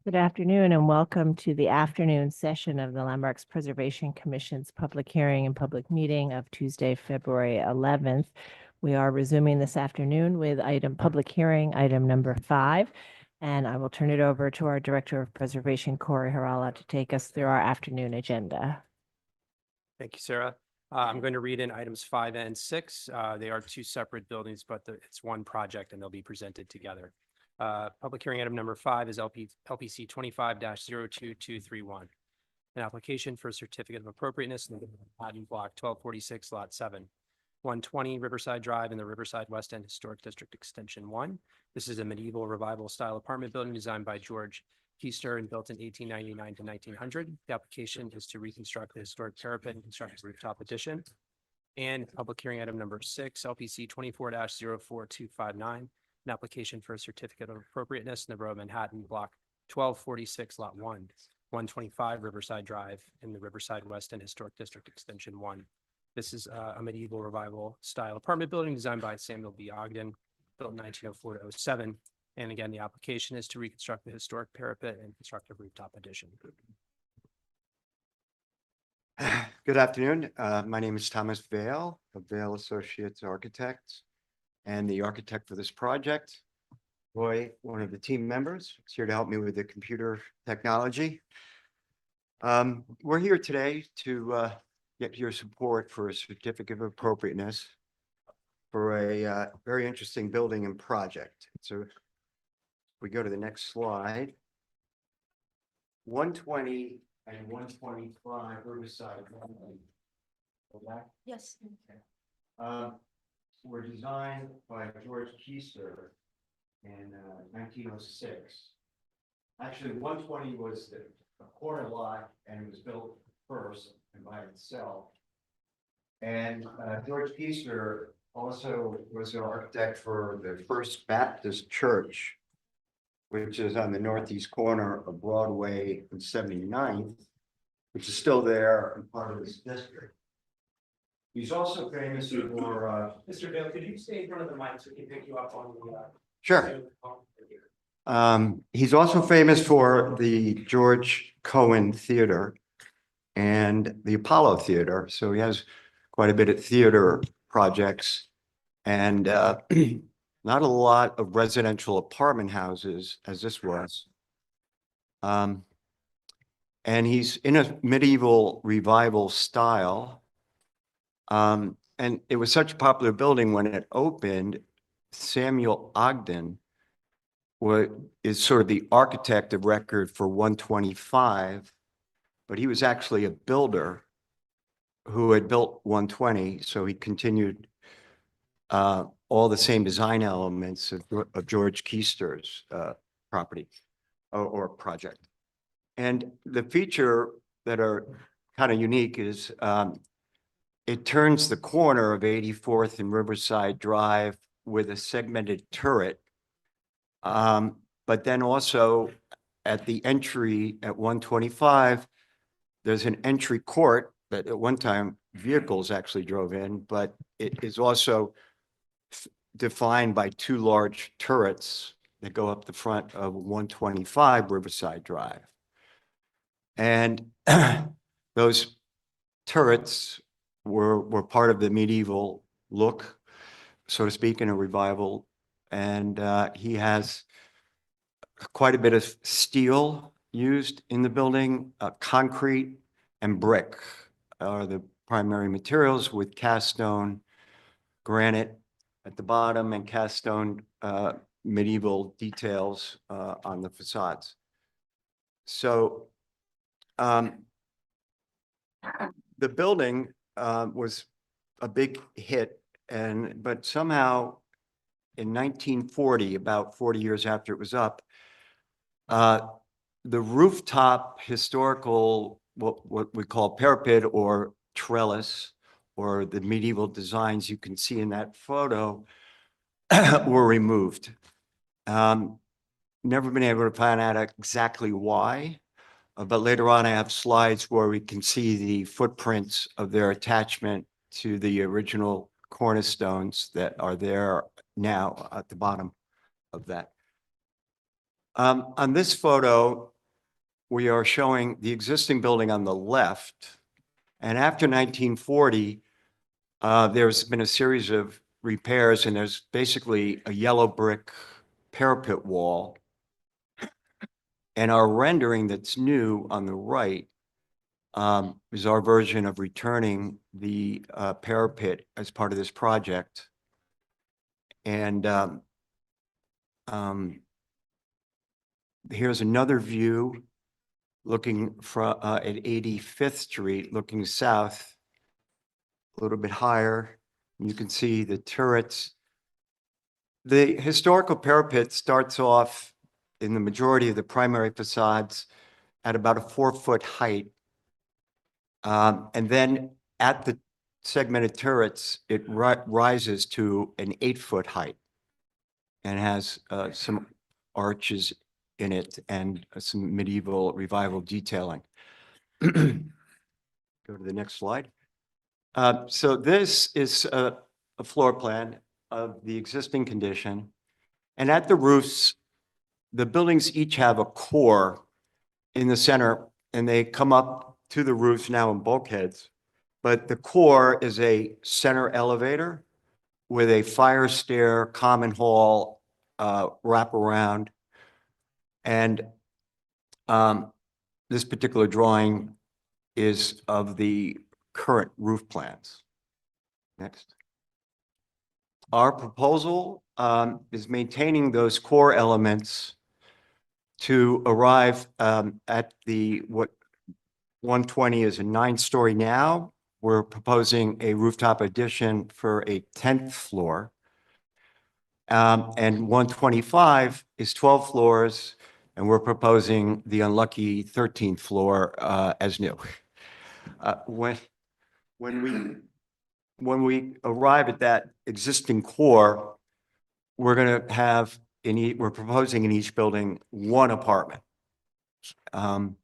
Good afternoon and welcome to the afternoon session of the Landmarks Preservation Commission's public hearing and public meeting of Tuesday, February 11th. We are resuming this afternoon with public hearing item number 5, and I will turn it over to our Director of Preservation, Corey Harala, to take us through our afternoon agenda. Thank you, Sarah. I'm going to read in items 5 and 6. They are two separate buildings, but it's one project and they'll be presented together. Public hearing item number 5 is LPC 25-02231. An application for a certificate of appropriateness in the patent block 1246 lot 7, 120 Riverside Drive in the Riverside West End Historic District Extension 1. This is a medieval revival style apartment building designed by George Keister and built in 1899 to 1900. The application is to reconstruct the historic parapet and construct a rooftop addition. And public hearing item number 6, LPC 24-04259. An application for a certificate of appropriateness in the Borough of Manhattan, block 1246, lot 1, 125 Riverside Drive in the Riverside West End Historic District Extension 1. This is a medieval revival style apartment building designed by Samuel B. Ogden, built in 1904 to 07. And again, the application is to reconstruct the historic parapet and construct a rooftop addition. Good afternoon. My name is Thomas Vail of Vail Associates Architects, and the architect for this project. Roy, one of the team members, is here to help me with the computer technology. We're here today to get your support for a certificate of appropriateness for a very interesting building and project. So we go to the next slide. 120 and 125 Riverside. Yes. Were designed by George Keister in 1906. Actually, 120 was a corner lot and it was built first and by itself. And George Keister also was an architect for the First Baptist Church, which is on the northeast corner of Broadway and 79th, which is still there and part of this district. He's also famous for Mr. Vail, could you stay in front of the mic so we can pick you up on the Sure. He's also famous for the George Cohen Theater and the Apollo Theater. So he has quite a bit of theater projects and not a lot of residential apartment houses as this was. And he's in a medieval revival style. And it was such a popular building when it opened. Samuel Ogden is sort of the architect of record for 125, but he was actually a builder who had built 120. So he continued all the same design elements of George Keister's property or project. And the feature that are kind of unique is it turns the corner of 84th and Riverside Drive with a segmented turret. But then also at the entry at 125, there's an entry court that at one time vehicles actually drove in, but it is also defined by two large turrets that go up the front of 125 Riverside Drive. And those turrets were part of the medieval look, so to speak, in a revival. And he has quite a bit of steel used in the building. Concrete and brick are the primary materials, with cast stone, granite at the bottom, and cast stone medieval details on the facades. So the building was a big hit, but somehow in 1940, about 40 years after it was up, the rooftop historical, what we call parapet or trellis, or the medieval designs you can see in that photo, were removed. Never been able to find out exactly why, but later on I have slides where we can see the footprints of their attachment to the original cornerstones that are there now at the bottom of that. On this photo, we are showing the existing building on the left. And after 1940, there's been a series of repairs, and there's basically a yellow brick parapet wall. And our rendering that's new on the right is our version of returning the parapet as part of this project. And here's another view looking from at 85th Street, looking south, a little bit higher. You can see the turrets. The historical parapet starts off in the majority of the primary facades at about a 4-foot height. And then at the segmented turrets, it rises to an 8-foot height and has some arches in it and some medieval revival detailing. Go to the next slide. So this is a floor plan of the existing condition. And at the roofs, the buildings each have a core in the center, and they come up to the roofs now in bulkheads. But the core is a center elevator with a fire stair, common hall, wraparound. And this particular drawing is of the current roof plans. Next. Our proposal is maintaining those core elements to arrive at what 120 is a 9-story now. We're proposing a rooftop addition for a 10th floor. And 125 is 12 floors, and we're proposing the unlucky 13th floor as new. When we arrive at that existing core, we're going to have we're proposing in each building 1 apartment. And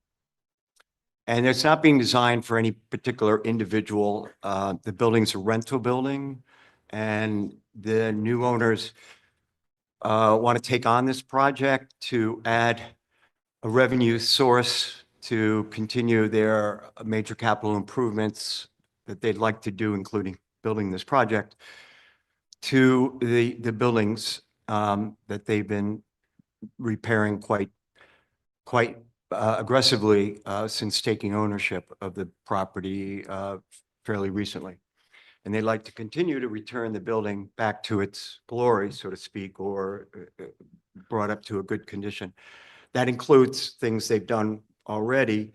it's not being designed for any particular individual. The building's a rental building, and the new owners want to take on this project to add a revenue source to continue their major capital improvements that they'd like to do, including building this project, to the buildings that they've been repairing quite aggressively since taking ownership of the property fairly recently. And they'd like to continue to return the building back to its glory, so to speak, or brought up to a good condition. That includes things they've done already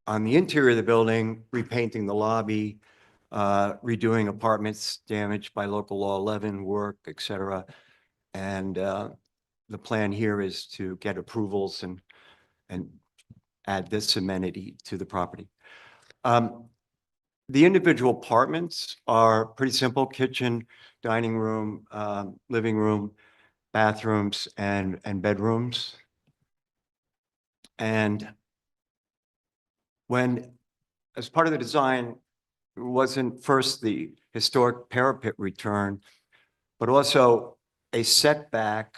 on the interior of the building, repainting the lobby, redoing apartments damaged by local law 11 work, et cetera. And the plan here is to get approvals and add this amenity to the property. The individual apartments are pretty simple: kitchen, dining room, living room, bathrooms, and bedrooms. And as part of the design, it wasn't first the historic parapet return, but also a setback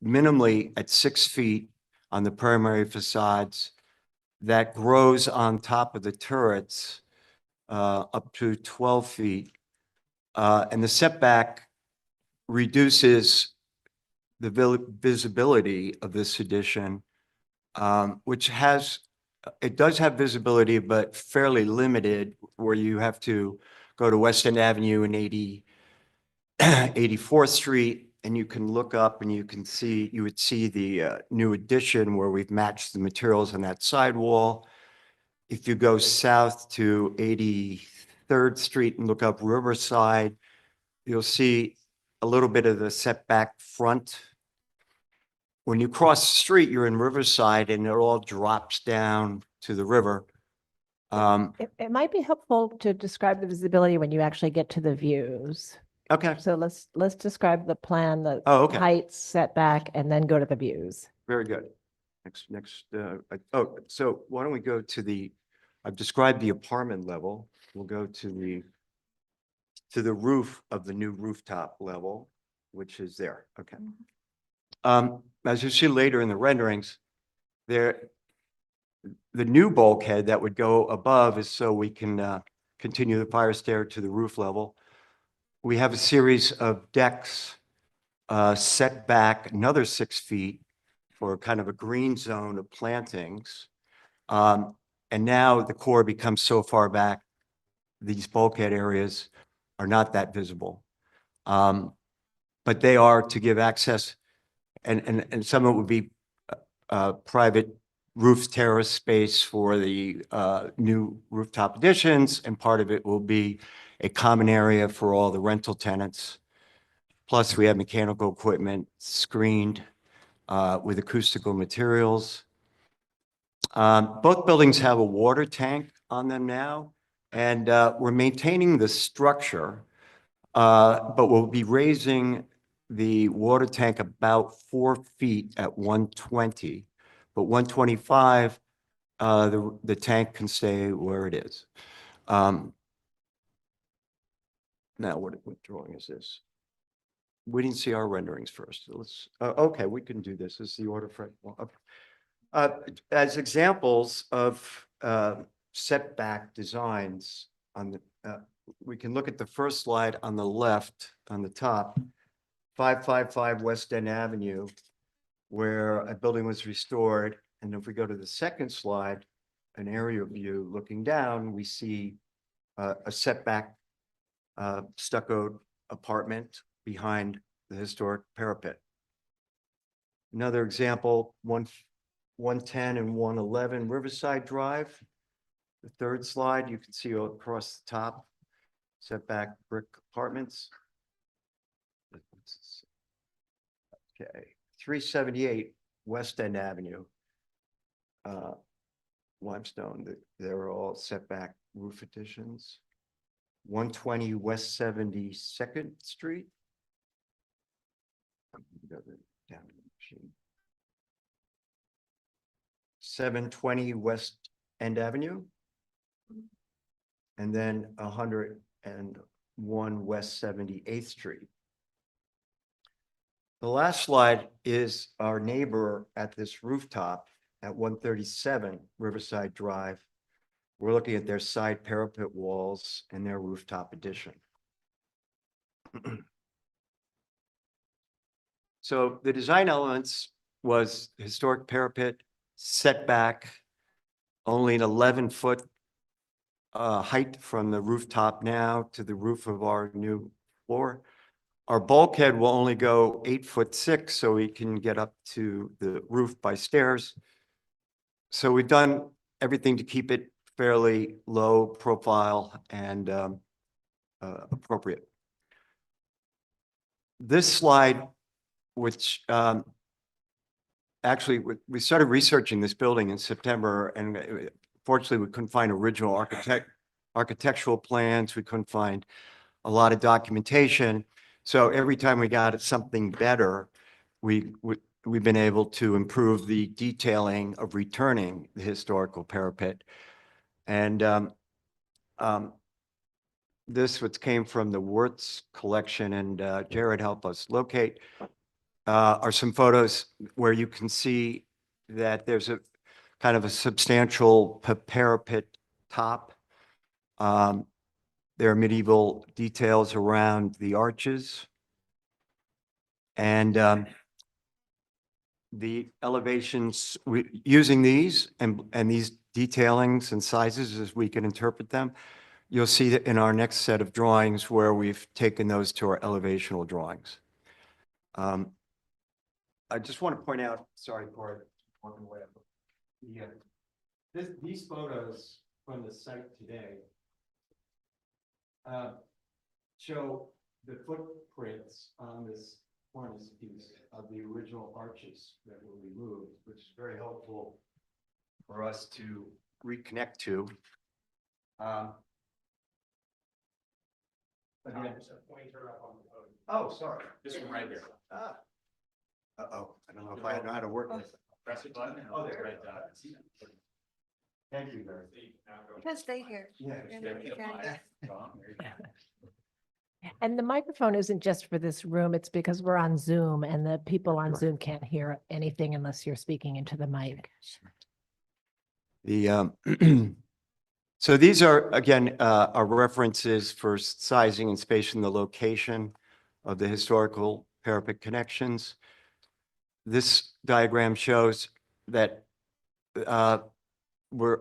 minimally at 6 feet on the primary facades that grows on top of the turrets up to 12 feet. And the setback reduces the visibility of this addition, which it does have visibility, but fairly limited, where you have to go to West End Avenue and 84th Street, and you can look up and you would see the new addition where we've matched the materials on that sidewall. If you go south to 83rd Street and look up Riverside, you'll see a little bit of the setback front. When you cross the street, you're in Riverside, and it all drops down to the river. It might be helpful to describe the visibility when you actually get to the views. Okay, So let's describe the plan, the Oh, okay. height, setback, and then go to the views. very good. So why don't we go to I've described the apartment level. We'll go to the roof of the new rooftop level, which is there. Okay. As you see later in the renderings, there the new bulkhead that would go above is so we can continue the fire stair to the roof level. We have a series of decks set back another 6 feet for kind of a green zone of plantings. And now the core becomes so far back, these bulkhead areas are not that visible. But they are to give access, and some of it would be private roof terrace space for the new rooftop additions, and part of it will be a common area for all the rental tenants. Plus, we have mechanical equipment screened with acoustical materials. Both buildings have a water tank on them now, and we're maintaining the structure, but we'll be raising the water tank about 4 feet at 120, but 125, the tank can stay where it is. Now, what drawing is this? We didn't see our renderings first. Let's, okay, we can do this. This is the order for, as examples of setback designs on the, we can look at the first slide on the left, on the top, 555 West End Avenue, where a building was restored. And if we go to the second slide, an aerial view looking down, we see a setback stuccoed apartment behind the historic parapet. Another example, 110 and 111 Riverside Drive. The third slide, you can see across the top, setback brick apartments. Okay, 378 West End Avenue. Limestone, they're all setback roof additions. 120 West 72nd Street. Down to the machine. 720 West End Avenue. And then 101 West 78th Street. The last slide is our neighbor at this rooftop at 137 Riverside Drive. We're looking at their side parapet walls and their rooftop addition. So the design elements was historic parapet, setback, only an 11-foot height from the rooftop now to the roof of our new floor. Our bulkhead will only go 8'6", so we can get up to the roof by stairs. So we've done everything to keep it fairly low profile and appropriate. This slide, which actually we started researching this building in September, and fortunately we couldn't find original architectural plans. We couldn't find a lot of documentation. So every time we got something better, we've been able to improve the detailing of returning the historical parapet. And this which came from the Wirtz collection, and Jared helped us locate, are some photos where you can see that there's a kind of a substantial parapet top. There are medieval details around the arches. And the elevations, using these and these detailings and sizes as we can interpret them, you'll see that in our next set of drawings where we've taken those to our elevational drawings. I just want to point out, sorry, Corey, walking away. These photos from the site today show the footprints on this cornice piece of the original arches that were removed, which is very helpful for us to reconnect to. Oh, sorry. This one right here. Uh-oh, I don't know if I know how to work this. Press the button. Oh, there. Right, Thank you, Barry. You can stay here. Yeah. And the microphone isn't just for this room, it's because we're on Zoom and the people on Sure. Zoom can't hear anything unless you're speaking into the mic. So these are, again, are references for sizing and spacing the location of the historical parapet connections. This diagram shows that we're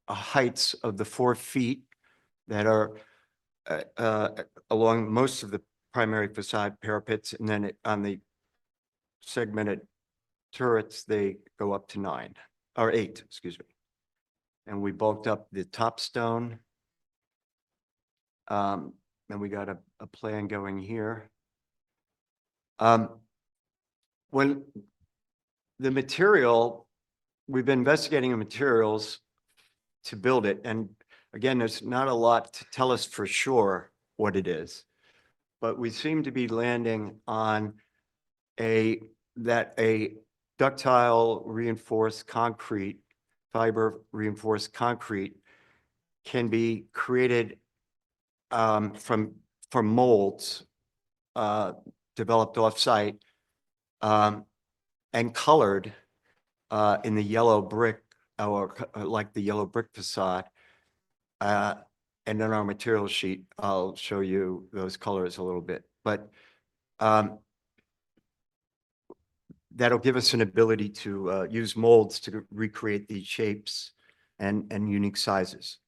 heights of the 4 feet that are along most of the primary facade parapets, and then on the segmented turrets, they go up to 9 or 8, excuse me. And we bulked up the top stone. And we got a plan going here. When the material, we've been investigating the materials to build it. And again, there's not a lot to tell us for sure what it is. But we seem to be landing on a ductile reinforced concrete, fiber reinforced concrete can be created from molds developed off-site and colored in the yellow brick, or like the yellow brick facade. And in our material sheet, I'll show you those colors a little bit, but that'll give us an ability to use molds to recreate these shapes and unique sizes.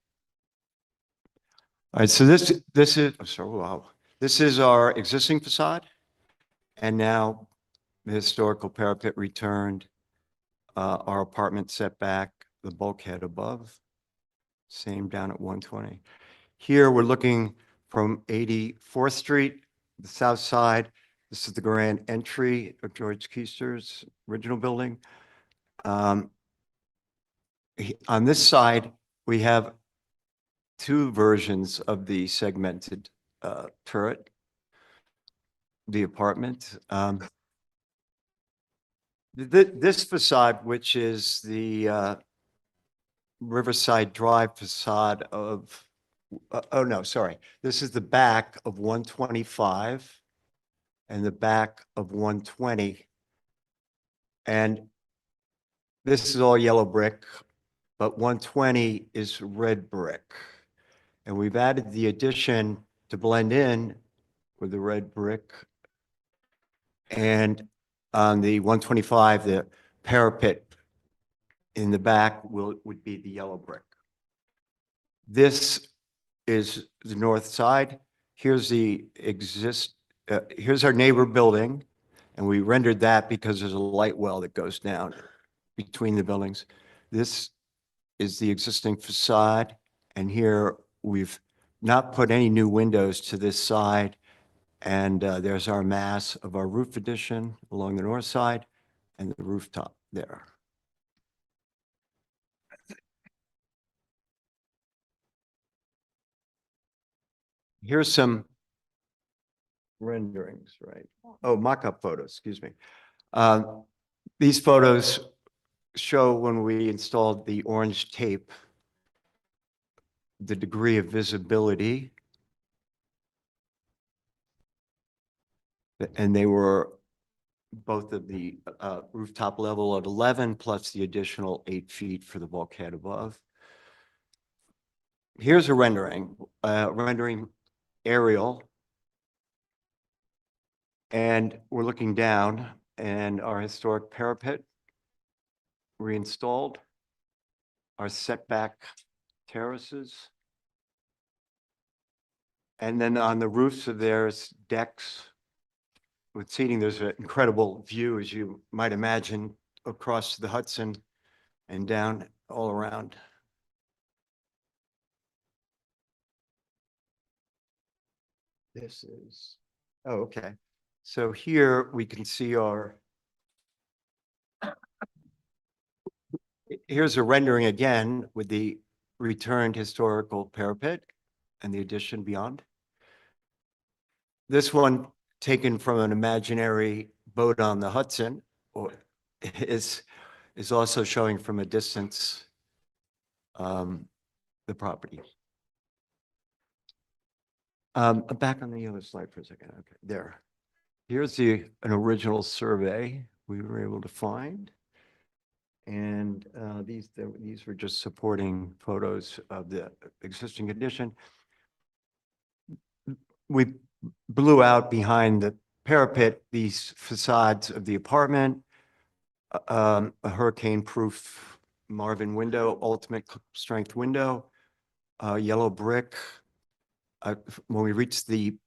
All right, so this is, oh, sorry, wow. This is our existing facade. And now the historical parapet returned, our apartment setback, the bulkhead above, same down at 120. Here we're looking from 84th Street, the south side. This is the grand entry of George Keister's original building. On this side, we have 2 versions of the segmented turret, the apartment. This facade, which is the Riverside Drive facade of, oh no, sorry. This is the back of 125 and the back of 120. And this is all yellow brick, but 120 is red brick. And we've added the addition to blend in with the red brick. And on the 125, the parapet in the back would be the yellow brick. This is the north side. Here's here's our neighbor building, and we rendered that because there's a light well that goes down between the buildings. This is the existing facade, and here we've not put any new windows to this side. And there's our mass of our roof addition along the north side and the rooftop there. Here's some renderings, right? Oh, mock-up photos, excuse me. These photos show when we installed the orange tape, the degree of visibility. And they were both of the rooftop level at 11 plus the additional 8 feet for the bulkhead above. Here's a rendering aerial. And we're looking down, and our historic parapet reinstalled, our setback terraces. And then on the roofs of there's decks with seating. There's an incredible view, as you might imagine, across the Hudson and down all around. This is, oh, okay. So here we can see here's a rendering again with the returned historical parapet and the addition beyond. This one taken from an imaginary boat on the Hudson is also showing from a distance the property. Back on the other slide for a second. Okay, there. Here's an original survey we were able to find. And these were just supporting photos of the existing condition. We blew out behind the parapet these facades of the apartment, a hurricane-proof Marvin window, ultimate strength window, yellow brick. When we reach the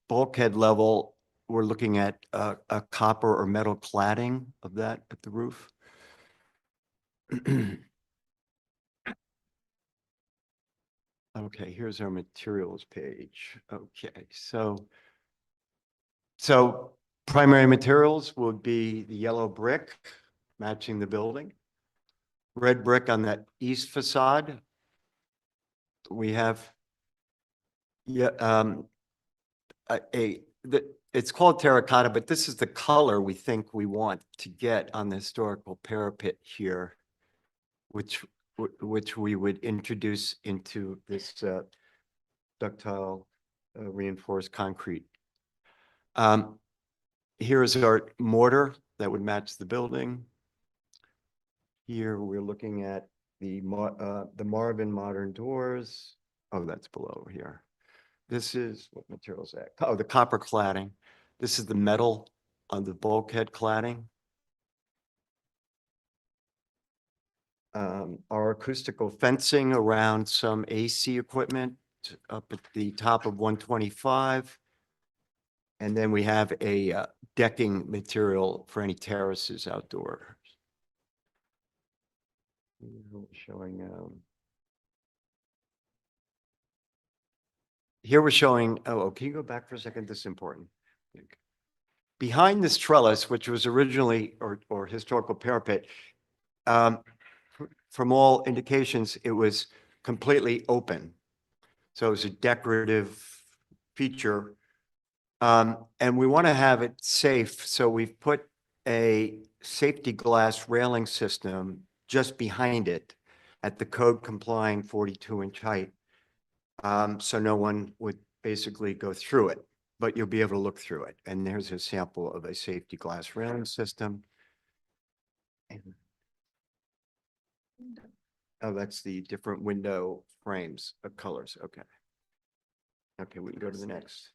bulkhead level, we're looking at a copper or metal cladding of that at the roof. Okay, here's our materials page. Okay, so primary materials would be the yellow brick matching the building. Red brick on that east facade. We have it's called terracotta, but this is the color we think we want to get on the historical parapet here, which we would introduce into this ductile reinforced concrete. Here is our mortar that would match the building. Here we're looking at the Marvin modern doors. Oh, that's below here. This is, what material is that? Oh, the copper cladding. This is the metal on the bulkhead cladding. Our acoustical fencing around some AC equipment up at the top of 125. And then we have a decking material for any terraces outdoors. Showing here we're showing, can you go back for a second? This is important. Behind this trellis, which was originally or historical parapet, from all indications, it was completely open. So it was a decorative feature. And we want to have it safe. So we've put a safety glass railing system just behind it at the code complying 42-inch height. So no one would basically go through it, but you'll be able to look through it. And there's a sample of a safety glass railing system. Oh, that's the different window frames of colors. Okay. Okay, we can go to the next.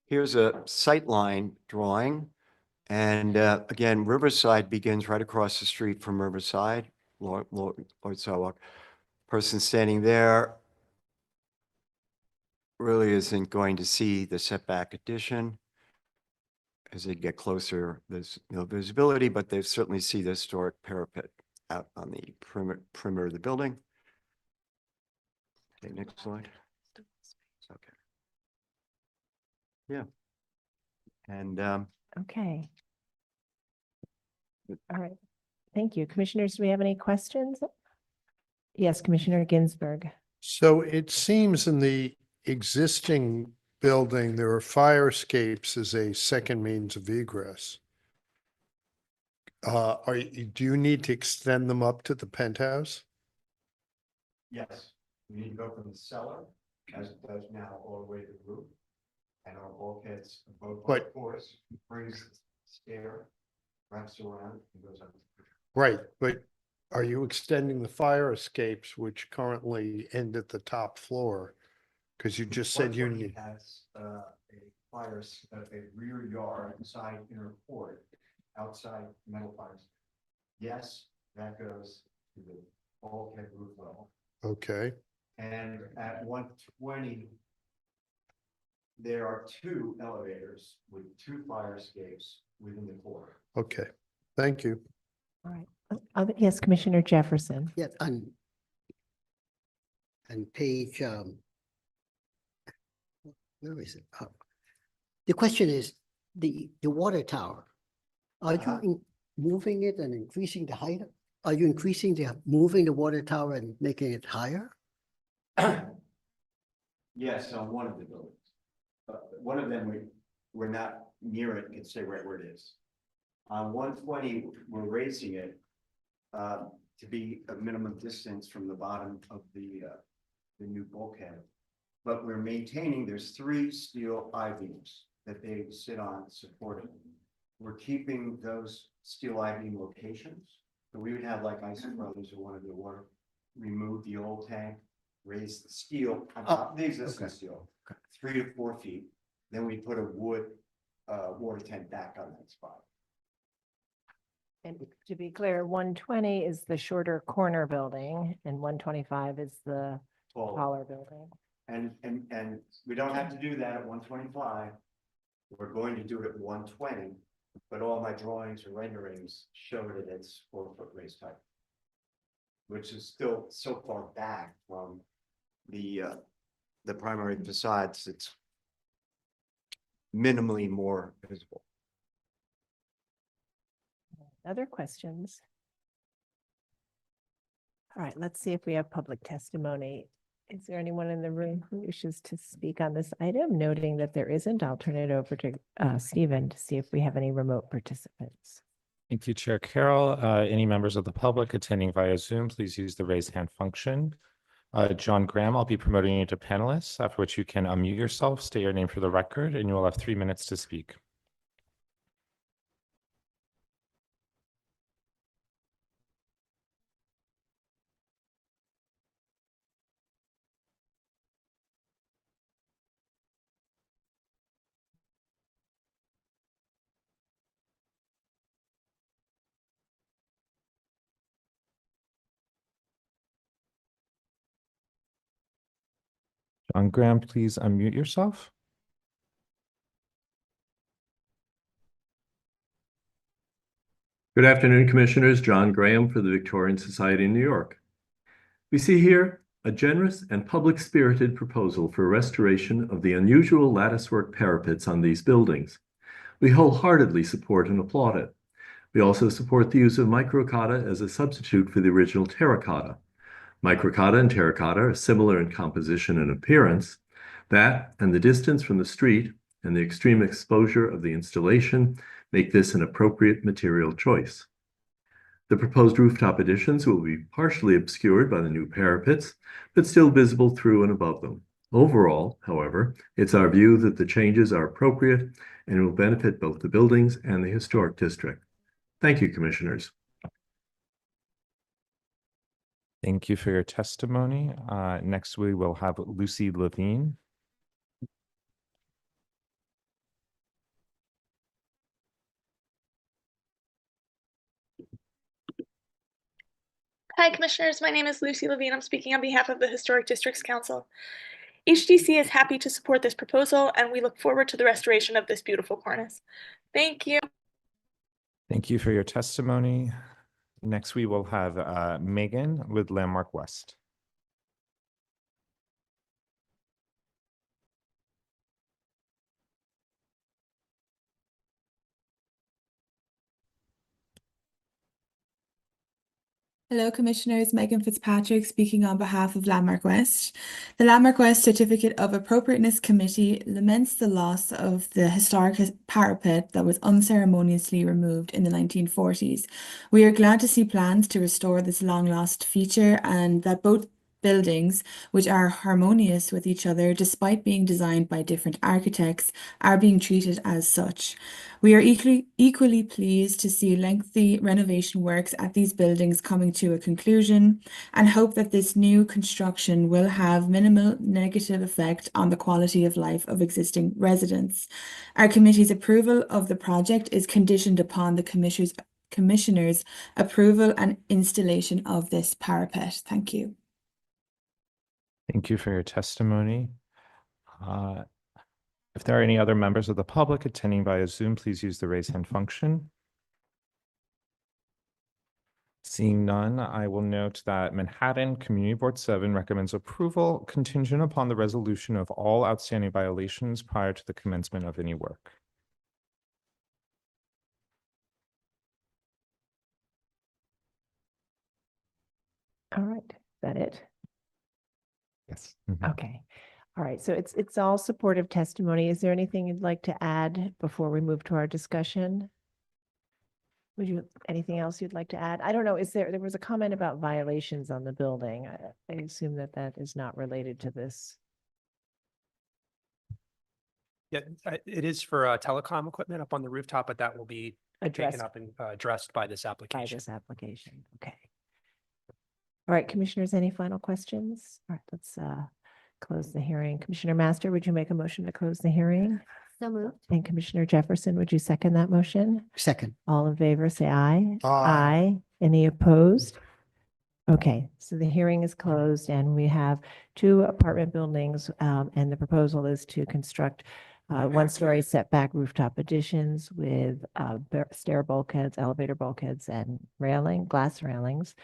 Here's a sightline drawing. And again, Riverside begins right across the street from Riverside, Lord Sidewalk. Person standing there really isn't going to see the setback addition. As they get closer, there's no visibility, but they certainly see the historic parapet out on the perimeter of the building. Okay, next slide. Okay. Yeah. And Okay. All right. Thank you. Commissioners, do we have any questions? Yes, Commissioner Ginsburg. So it seems in the existing building, there are fire escapes as a second means of egress. Do you need to extend them up to the penthouse? yes, we need to go from the cellar, as it does now, all the way to the roof. And our bulkheads, both But- floors, brings the stair, wraps around, and goes up. Right, but are you extending the fire escapes which currently end at the top floor? Because you just said you need, Has a rear yard, side inner court, outside metal fires. Yes, that goes to the bulkhead roof level. okay, And at 120, there are 2 elevators with 2 fire escapes within the core. okay, thank you. All right. Yes, Commissioner Jefferson. Yeah, on page, where is it? The question is, the water tower, are you moving it and increasing the height? Are you moving the water tower and making it higher? Yes, on one of the buildings. One of them, we're not near it, can stay right where it is. On 120, we're raising it to be a minimum distance from the bottom of the new bulkhead. But we're maintaining, there's 3 steel I-beams that they sit on supporting. We're keeping those steel I-beam locations. So we would have like Ice Brothers or one of the water, remove the old tank, raise the steel on top of the existing okay. steel, 3 to 4 feet. Then we put a wood water tank back on that spot. And to be clear, 120 is the shorter corner building and 125 is the Taller. taller building. And we don't have to do that at 125. We're going to do it at 120, but all my drawings and renderings show that it's 4-foot raised height, which is still so far back from the primary facades, it's minimally more visible. Other questions? All right, let's see if we have public testimony. Is there anyone in the room who wishes to speak on this item? Noting that there isn't, I'll turn it over to Stephen to see if we have any remote participants. Thank you, Chair Carroll. Any members of the public attending via Zoom, please use the raise hand function. John Graham, I'll be promoting you to panelists, after which you can unmute yourself, state your name for the record, and you will have 3 minutes to speak. John Graham, please unmute yourself. Good afternoon, Commissioners. John Graham for the Victorian Society in New York. We see here a generous and public-spirited proposal for restoration of the unusual latticework parapets on these buildings. We wholeheartedly support and applaud it. We also support the use of microcotta as a substitute for the original terracotta. Microcotta and terracotta are similar in composition and appearance. That and the distance from the street and the extreme exposure of the installation make this an appropriate material choice. The proposed rooftop additions will be partially obscured by the new parapets, but still visible through and above them. Overall, however, it's our view that the changes are appropriate and will benefit both the buildings and the historic district. Thank you, Commissioners. Thank you for your testimony. Next, we will have Lucy Levine. Hi, Commissioners. My name is Lucy Levine. I'm speaking on behalf of the Historic Districts Council. HDC is happy to support this proposal, and we look forward to the restoration of this beautiful cornice. Thank you. Thank you for your testimony. Next, we will have Megan with Landmark West. Hello, Commissioners. Megan Fitzpatrick speaking on behalf of Landmark West. The Landmark West Certificate of Appropriateness Committee laments the loss of the historic parapet that was unceremoniously removed in the 1940s. We are glad to see plans to restore this long-lost feature and that both buildings, which are harmonious with each other despite being designed by different architects, are being treated as such. We are equally pleased to see lengthy renovation works at these buildings coming to a conclusion and hope that this new construction will have minimal negative effect on the quality of life of existing residents. Our committee's approval of the project is conditioned upon the Commissioner's approval and installation of this parapet. Thank you. Thank you for your testimony. If there are any other members of the public attending via Zoom, please use the raise hand function. Seeing none, I will note that Manhattan Community Board 7 recommends approval contingent upon the resolution of all outstanding violations prior to the commencement of any work. All right, is that it? Yes. Okay. All right, so it's all supportive testimony. Is there anything you'd like to add before we move to our discussion? Anything else you'd like to add? I don't know, there was a comment about violations on the building. I assume that is not related to this. Yeah, it is for telecom equipment up on the rooftop, but that will be addressed taken up and addressed by this by application. this application. Okay. All right, commissioners, any final questions? All right, let's close the hearing. Commissioner Master, would you make a motion to close the hearing? So moved. And Commissioner Jefferson, would you second that motion? Second. All in favor, say aye. Aye. Any opposed? Okay, so the hearing is closed and we have two apartment buildings, and the proposal is to construct one-story setback rooftop additions with stair bulkheads, elevator bulkheads, and glass railings.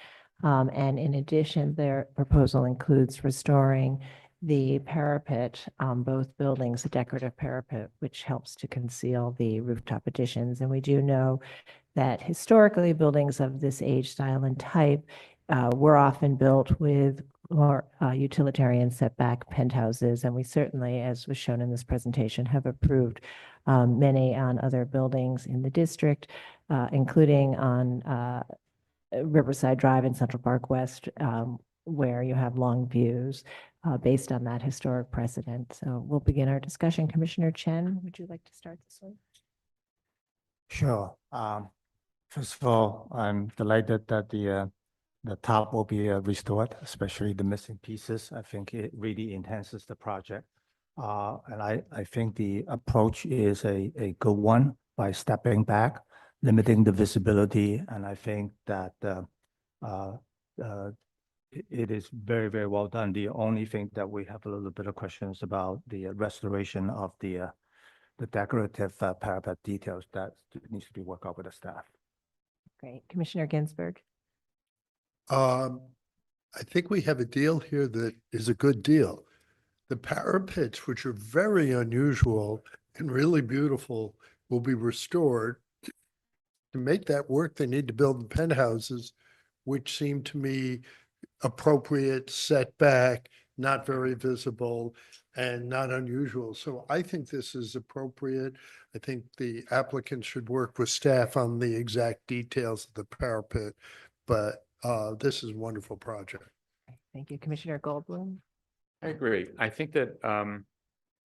And in addition, their proposal includes restoring the parapet on both buildings, a decorative parapet, which helps to conceal the rooftop additions. And we do know that historically, buildings of this age, style, and type were often built with more utilitarian setback penthouses. And we certainly, as was shown in this presentation, have approved many on other buildings in the district, including on Riverside Drive and Central Park West, where you have long views based on that historic precedent. So we'll begin our discussion. Commissioner Chen, would you like to start this one? Sure. First of all, I'm delighted that the top will be restored, especially the missing pieces. I think it really enhances the project. And I think the approach is a good one by stepping back, limiting the visibility. And I think that it is very, very well done. The only thing that we have a little bit of questions about the restoration of the decorative parapet details that needs to be worked out with the staff. Great. Commissioner Ginsburg. I think we have a deal here that is a good deal. The parapets, which are very unusual and really beautiful, will be restored. To make that work, they need to build the penthouses, which seem to me appropriate, setback, not very visible, and not unusual. So I think this is appropriate. I think the applicant should work with staff on the exact details of the parapet, but this is a wonderful project. Thank you. Commissioner Goldblum. I agree. I think that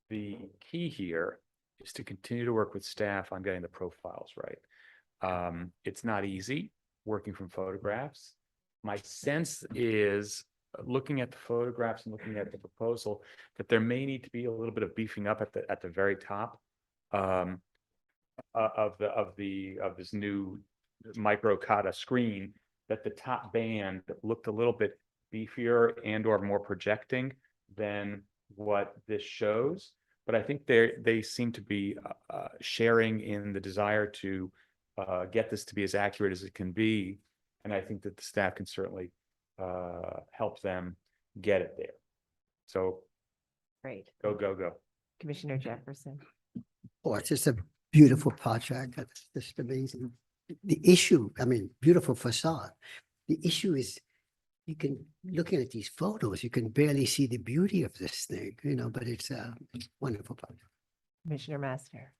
the key here is to continue to work with staff on getting the profiles right. It's not easy working from photographs. My sense is, looking at the photographs and looking at the proposal, that there may need to be a little bit of beefing up at the very top of this new micro Kata screen, that the top band looked a little bit beefier and or more projecting than what this shows. But I think they seem to be sharing in the desire to get this to be as accurate as it can be. And I think that the staff can certainly help them get it there. So Great. go. Commissioner Jefferson. Oh, it's just a beautiful project. It's just amazing. The issue, I mean, beautiful facade. The issue is, you can, looking at these photos, you can barely see the beauty of this thing, but it's a wonderful project. Commissioner Master.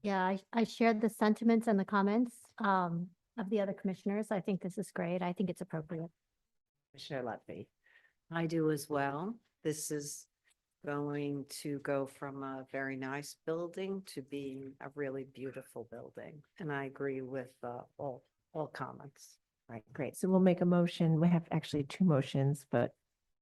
Yeah, I shared the sentiments and the comments of the other commissioners. I think this is great. I think it's appropriate. Commissioner Lutfi. I do as well. This is going to go from a very nice building to being a really beautiful building. And I agree with all comments. Right, great. So we'll make a motion. We have actually two motions, but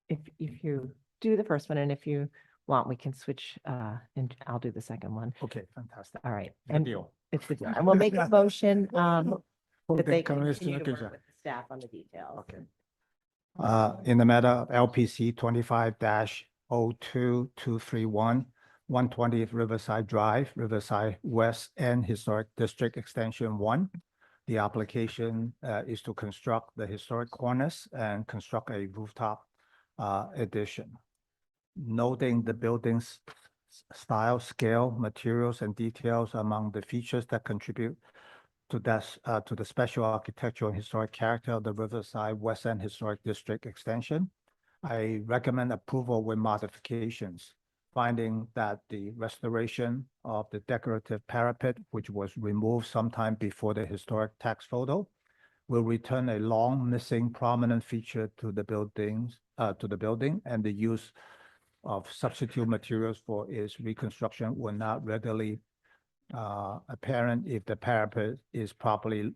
if you do the first one, and if you want, we can switch and I'll do the second one. Okay, fantastic. All right. Good And deal. it's the, and we'll make a motion that they Commissioner continue to work Giza. with the staff on the details. Okay. In the matter of LPC 25-02231, 120th Riverside Drive, Riverside West End Historic District Extension 1. The application is to construct the historic cornice and construct a rooftop addition. Noting the building's style, scale, materials, and details among the features that contribute to the special architectural and historic character of the Riverside West End Historic District Extension, I recommend approval with modifications, finding that the restoration of the decorative parapet, which was removed sometime before the historic tax photo, will return a long missing prominent feature to the building, and the use of substitute materials for its reconstruction will not readily apparent if the parapet is properly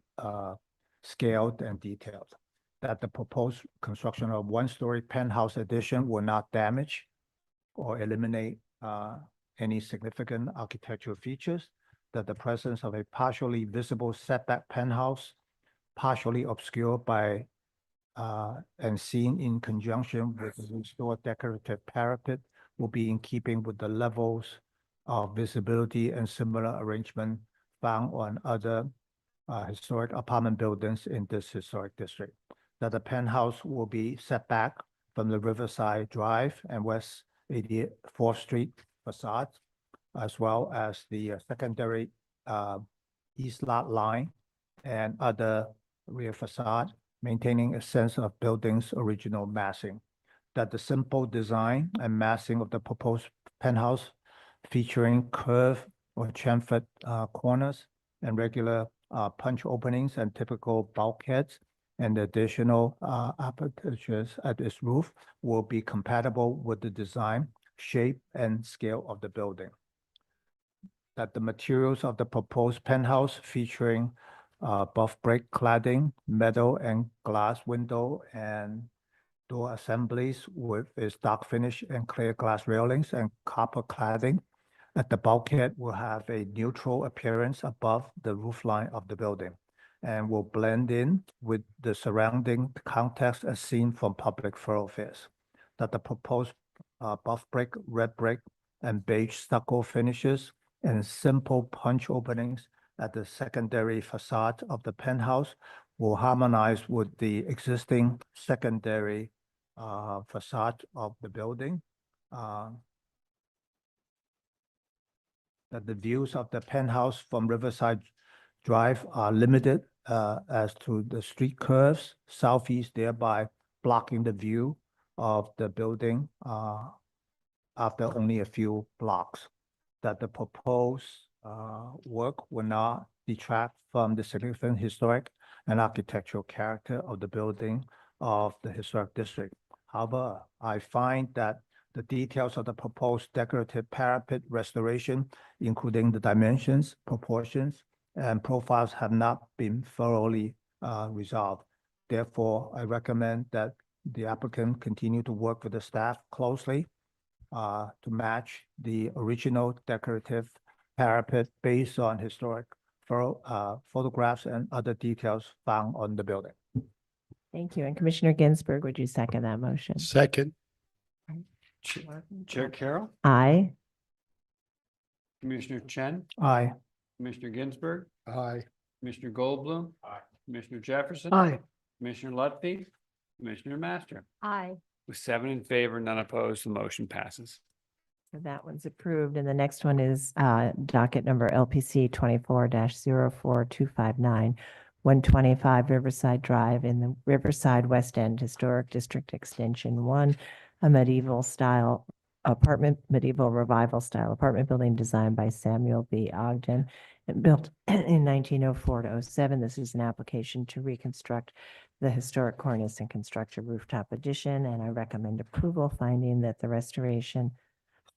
scaled and detailed. That the proposed construction of one-story penthouse addition will not damage or eliminate any significant architectural features. That the presence of a partially visible setback penthouse, partially obscured by and seen in conjunction with the restored decorative parapet, will be in keeping with the levels of visibility and similar arrangement found on other historic apartment buildings in this historic district. That the penthouse will be set back from the Riverside Drive and West 84th Street facade, as well as the secondary east lot line and other rear facade, maintaining a sense of building's original massing. That the simple design and massing of the proposed penthouse, featuring curved or chamfered corners and regular punch openings and typical bulkheads and additional apertures at its roof, will be compatible with the design, shape, and scale of the building. That the materials of the proposed penthouse, featuring buff brick cladding, metal and glass window and door assemblies with its dark finish and clear glass railings and copper cladding at the bulkhead, will have a neutral appearance above the roof line of the building and will blend in with the surrounding context as seen from public thoroughfares. That the proposed buff brick, red brick, and beige stucco finishes and simple punch openings at the secondary facade of the penthouse will harmonize with the existing secondary facade of the building. That the views of the penthouse from Riverside Drive are limited as to the street curves southeast, thereby blocking the view of the building after only a few blocks. That the proposed work will not detract from the significant historic and architectural character of the building of the historic district. However, I find that the details of the proposed decorative parapet restoration, including the dimensions, proportions, and profiles, have not been thoroughly resolved. Therefore, I recommend that the applicant continue to work with the staff closely to match the original decorative parapet based on historic photographs and other details found on the building. Thank you. And Commissioner Ginsburg, would you second that motion? Second. Chair Carroll, Aye. Commissioner Chen, Aye. Commissioner Ginsburg, Aye. Commissioner Goldblum. Commissioner Jefferson. Aye. Commissioner Lutfi, Commissioner Master. Aye. With 7 in favor, none opposed, the motion passes. So that one's approved. And the next one is docket number LPC 24-04259, 125 Riverside Drive in the Riverside West End Historic District Extension 1, a medieval revival style apartment building designed by Samuel B. Ogden and built in 1904-07. This is an application to reconstruct the historic cornice and construct a rooftop addition, and I recommend approval, finding that the restoration,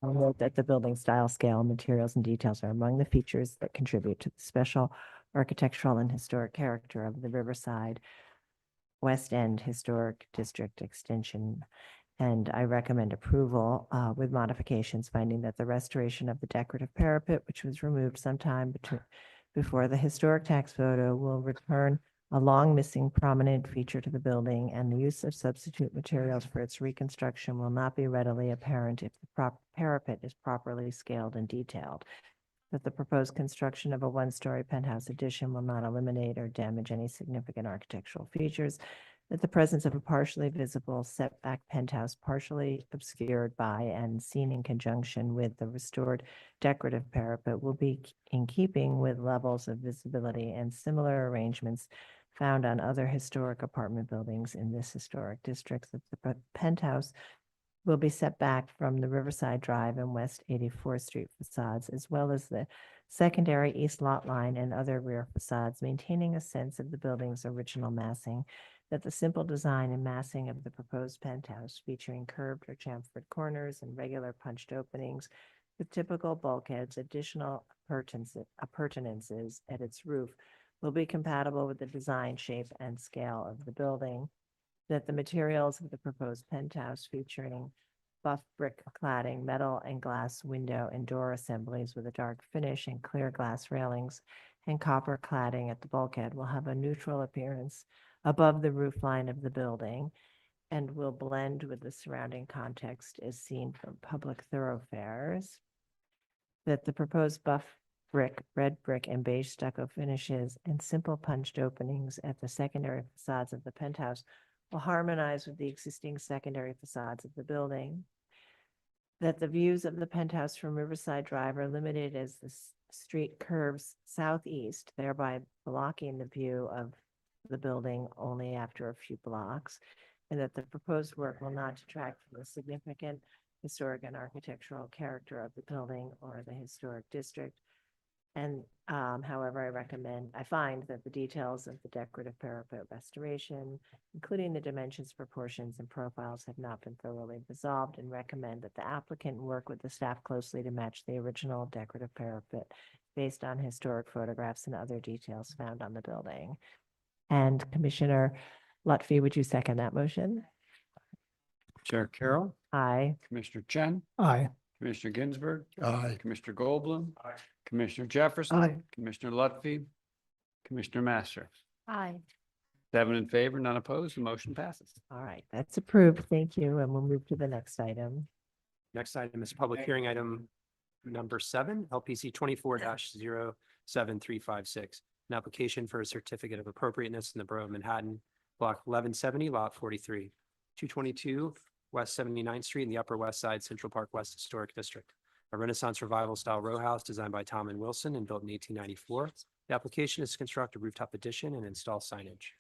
I'll note that the building style, scale, materials, and details are among the features that contribute to the special architectural and historic character of the Riverside West End Historic District Extension. And I recommend approval with modifications, finding that the restoration of the decorative parapet, which was removed sometime before the historic tax photo, will return a long missing prominent feature to the building, and the use of substitute materials for its reconstruction will not be readily apparent if the parapet is properly scaled and detailed. That the proposed construction of a one-story penthouse addition will not eliminate or damage any significant architectural features. That the presence of a partially visible setback penthouse, partially obscured by and seen in conjunction with the restored decorative parapet, will be in keeping with levels of visibility and similar arrangements found on other historic apartment buildings in this historic district. That the penthouse will be set back from the Riverside Drive and West 84th Street facades, as well as the secondary east lot line and other rear facades, maintaining a sense of the building's original massing. That the simple design and massing of the proposed penthouse, featuring curved or chamfered corners and regular punched openings, with typical bulkheads, additional appurtenances at its roof will be compatible with the design, shape, and scale of the building. That the materials of the proposed penthouse featuring buff brick cladding, metal and glass window and door assemblies with a dark finish and clear glass railings and copper cladding at the bulkhead will have a neutral appearance above the roof line of the building and will blend with the surrounding context as seen from public thoroughfares. That the proposed buff brick, red brick, and beige stucco finishes and simple punched openings at the secondary facades of the penthouse will harmonize with the existing secondary facades of the building. That the views of the penthouse from Riverside Drive are limited as the street curves southeast, thereby blocking the view of the building only after a few blocks. And that the proposed work will not detract from the significant historic and architectural character of the building or the historic district. And however, I find that the details of the decorative parapet restoration, including the dimensions, proportions, and profiles, have not been thoroughly resolved, and recommend that the applicant work with the staff closely to match the original decorative parapet based on historic photographs and other details found on the building. And Commissioner Lutfi, would you second that motion? Chair Carroll, Aye. Commissioner Chen, Aye. Commissioner Ginsburg, Aye. Commissioner Goldblum, Commissioner Jefferson, Aye. Commissioner Lutfi, Commissioner Master. Aye. 7 in favor, none opposed, the motion passes. All right, that's approved. Thank you. And we'll move to the next item. Next item is public hearing item number 7, LPC 24-07356. An application for a certificate of appropriateness in the Borough of Manhattan, block 1170, lot 43, 222 West 79th Street in the Upper West Side, Central Park West Historic District. A Renaissance Revival style row house designed by Tom and Wilson and built in 1894. The application is to construct a rooftop addition and install signage.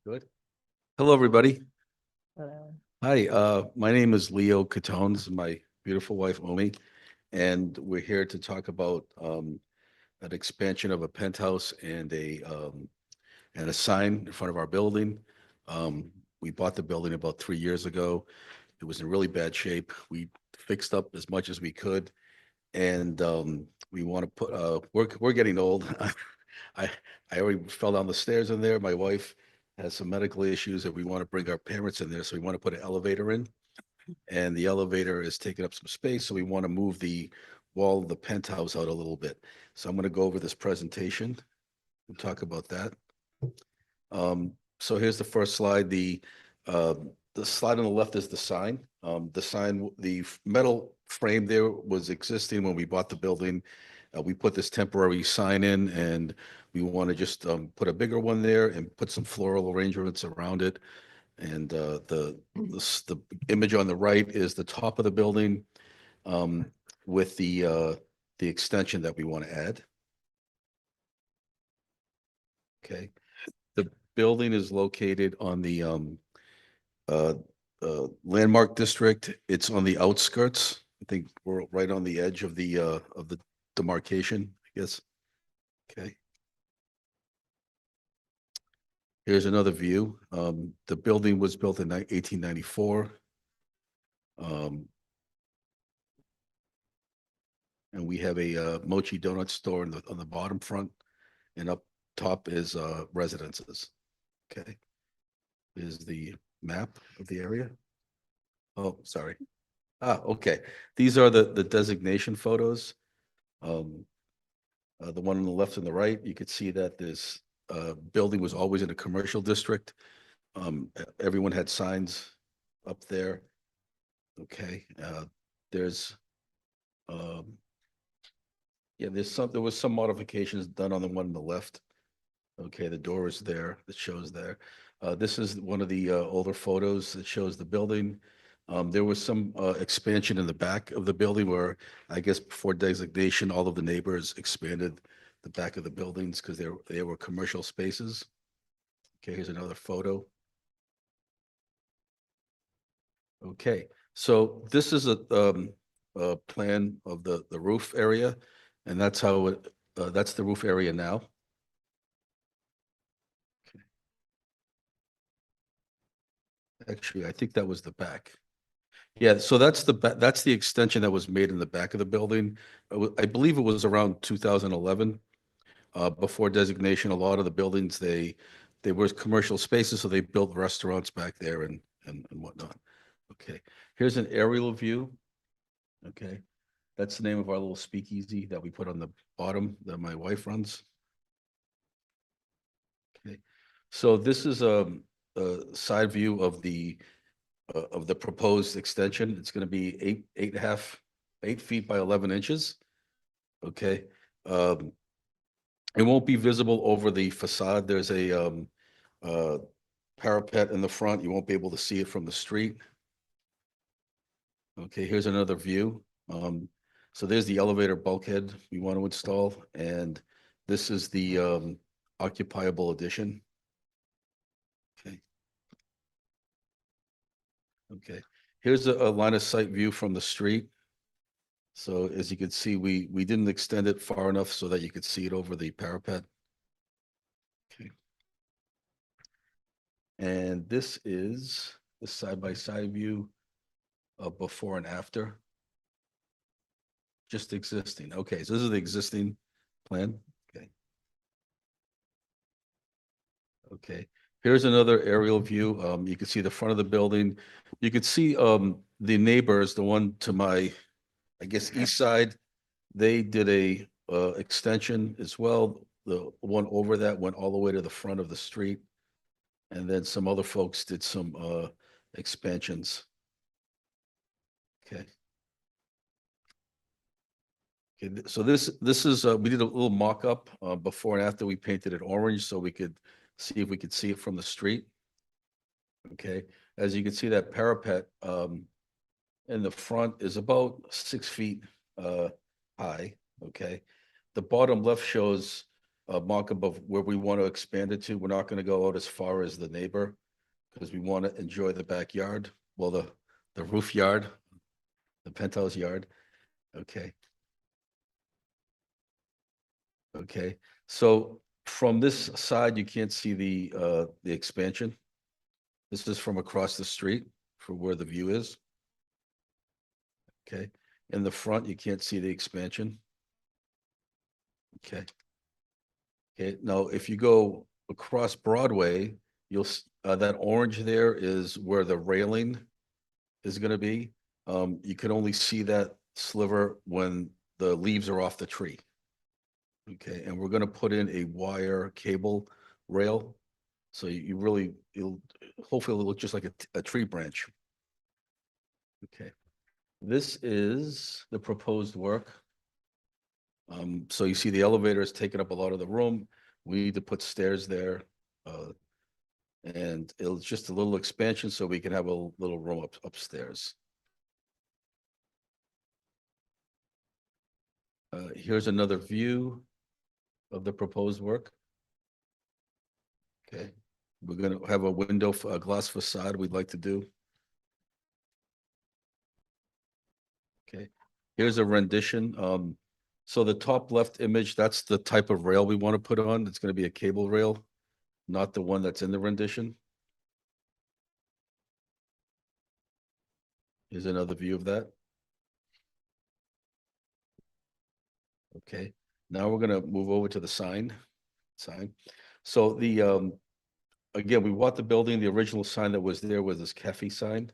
Good. Hello, everybody. Hello. Hi, my name is Leo Catone. This is my beautiful wife, Omi. And we're here to talk about an expansion of a penthouse and a sign in front of our building. We bought the building about 3 years ago. It was in really bad shape. We fixed up as much as we could. And we want to put, we're getting old. I already fell down the stairs in there. My wife has some medical issues that we want to bring our parents in there. So we want to put an elevator in. And the elevator is taking up some space. So we want to move the wall of the penthouse out a little bit. So I'm going to go over this presentation and talk about that. So here's the first slide. The slide on the left is the sign. The sign, the metal frame there was existing when we bought the building. We put this temporary sign in, and we want to just put a bigger one there and put some floral arrangements around it. And the image on the right is the top of the building with the extension that we want to add. Okay. The building is located on the Landmark District. It's on the outskirts. I think we're right on the edge of the demarcation, I guess. Okay. Here's another view. The building was built in 1894. And we have a mochi donut store on the bottom front, and up top is residences. Okay. Is the map of the area. Oh, sorry. Okay. These are the designation photos. The one on the left and the right, you could see that this building was always in a commercial district. Everyone had signs up there. Okay. There's there was some modifications done on the one on the left. Okay, the door is there, that shows there. This is one of the older photos that shows the building. There was some expansion in the back of the building where, I guess before designation, all of the neighbors expanded the back of the buildings because they were commercial spaces. Okay, here's another photo. Okay, so this is a plan of the roof area, and that's how that's the roof area now. Okay. Actually, I think that was the back. Yeah, so that's that's the extension that was made in the back of the building. I believe it was around 2011. Before designation, a lot of the buildings, they were commercial spaces, so they built restaurants back there and whatnot. Okay, here's an aerial view. Okay, that's the name of our little speakeasy that we put on the bottom that my wife runs. Okay, so this is a side view of the proposed extension. It's going to be 8 feet by 11 inches. Okay, it won't be visible over the facade. There's a parapet in the front. You won't be able to see it from the street. Okay, here's another view. So there's the elevator bulkhead we want to install, and this is the occupiable addition. Okay. Okay, here's a line of sight view from the street. So as you can see, we didn't extend it far enough so that you could see it over the parapet. Okay. And this is the side-by-side view of before and after. Just existing. Okay, so this is the existing plan. Okay. Okay, here's another aerial view. You can see the front of the building. You could see the neighbors, the one to my, I guess, east side, they did a extension as well. The one over that went all the way to the front of the street. And then some other folks did some expansions. Okay. Okay, so this is we did a little mock-up before and after. We painted it orange so we could see if we could see it from the street. Okay, as you can see, that parapet in the front is about 6 feet high. Okay, the bottom left shows a mock-up of where we want to expand it to. We're not going to go out as far as the neighbor because we want to enjoy the backyard. Well, the roof yard, the penthouse yard. Okay. Okay, so from this side, you can't see the expansion. This is from across the street for where the view is. Okay, in the front, you can't see the expansion. Okay. Okay, now if you go across Broadway, you'll that orange there is where the railing is going to be. You can only see that sliver when the leaves are off the tree. Okay, and we're going to put in a wire cable rail. So you really, hopefully it'll look just like a tree branch. Okay, this is the proposed work. So you see the elevator is taking up a lot of the room. We need to put stairs there. And it's just a little expansion so we can have a little room upstairs. Here's another view of the proposed work. Okay, we're going to have a window, a glass facade we'd like to do. Okay, here's a rendition. So the top left image, that's the type of rail we want to put on. It's going to be a cable rail, not the one that's in the rendition. Here's another view of that. Okay, now we're going to move over to the sign. So the again, we bought the building. The original sign that was there was this cafe sign.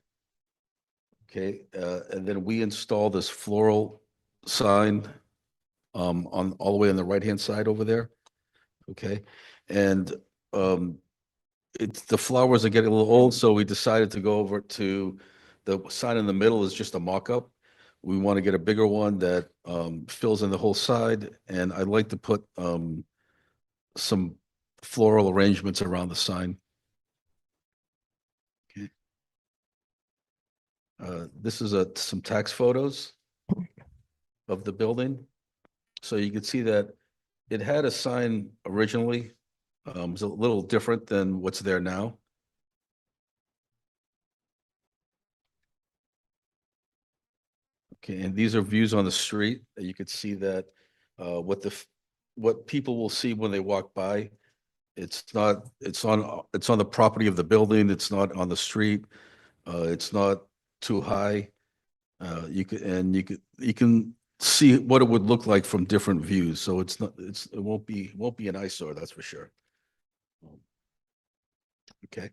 Okay, and then we installed this floral sign on all the way on the right-hand side over there. Okay, and it's the flowers are getting a little old, so we decided to go over to the sign in the middle is just a mock-up. We want to get a bigger one that fills in the whole side, and I'd like to put some floral arrangements around the sign. Okay. This is some tax photos of the building. So you can see that it had a sign originally. It's a little different than what's there now. Okay, and these are views on the street. You could see that what what people will see when they walk by. It's not, it's on the property of the building. It's not on the street. It's not too high. You can see what it would look like from different views. So it won't be an eyesore, that's for sure. Okay.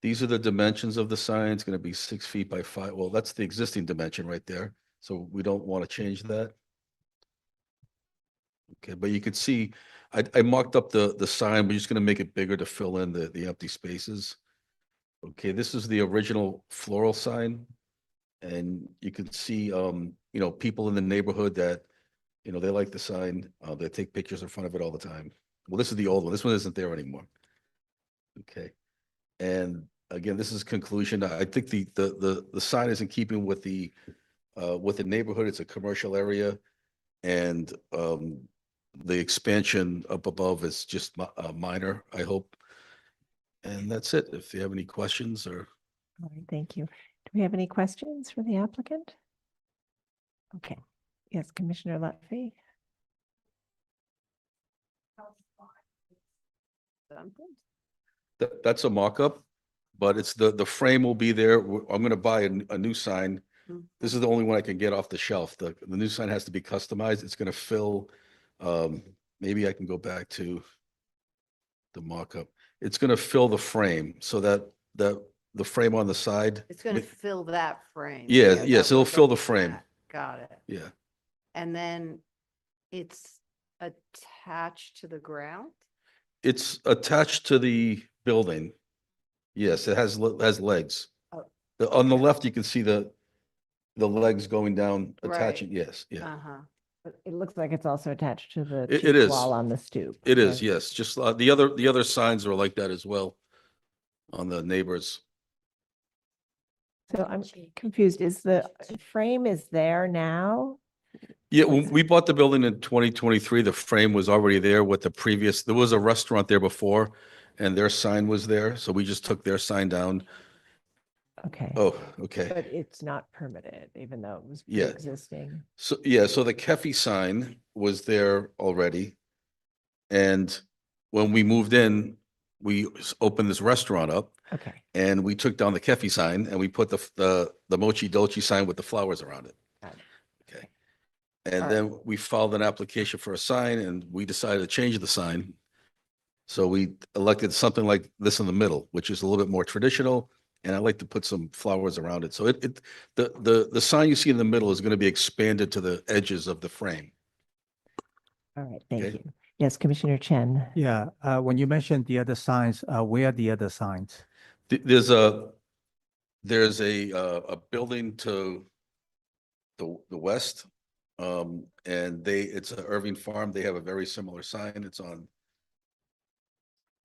These are the dimensions of the sign. It's going to be 6 feet by 5. Well, that's the existing dimension right there. So we don't want to change that. Okay, but you could see, I marked up the sign. We're just going to make it bigger to fill in the empty spaces. Okay, this is the original floral sign. And you can see, people in the neighborhood that, they like the sign. They take pictures in front of it all the time. Well, this is the old one. This one isn't there anymore. Okay. And again, this is conclusion. I think the sign is in keeping with the neighborhood. It's a commercial area. And the expansion up above is just minor, I hope. And that's it. If you have any questions or. All right, thank you. Do we have any questions for the applicant? Okay. Yes, Commissioner Lutfi. That's a mock-up, but it's the frame will be there. I'm going to buy a new sign. This is the only one I can get off the shelf. The new sign has to be customized. It's going to fill, maybe I can go back to the mock-up. It's going to fill the frame so that the frame on the side. It's going to fill that frame. Yeah, that's yes, what it'll we're fill the looking frame. at. Got it. Yeah. And then it's attached to the ground? It's attached to the building. Yes, it has legs. Oh, On the left, you can see the legs going down, attaching. Right. Yes, yeah. Uh-huh. But it looks like it's also attached to the It cheek is. wall on the stoop. It is, right? yes. Just the other signs are like that as well on the neighbors. So I'm confused. Is the frame is there now? Yeah, when we bought the building in 2023, the frame was already there with there was a restaurant there before and their sign was there. So we just took their sign down. Okay. Oh, okay. But it's not permitted, even though it was Yeah. existing. So, yeah, so the Kefi sign was there already. And when we moved in, we opened this restaurant up. Okay. And we took down the Kefi sign and we put the Mochi Dolce sign with the flowers around it. Got it. Okay. And All then we filed an application for a sign and we decided to change the sign. So we elected something like this in the middle, which is a little bit more traditional. And I like to put some flowers around it. So the sign you see in the middle is going to be expanded to the edges of the frame. All right, thank Okay. you. Yes, Commissioner Chen. Yeah, when you mentioned the other signs, where are the other signs? There's a building to the west. And it's an Irving Farm. They have a very similar sign. It's on.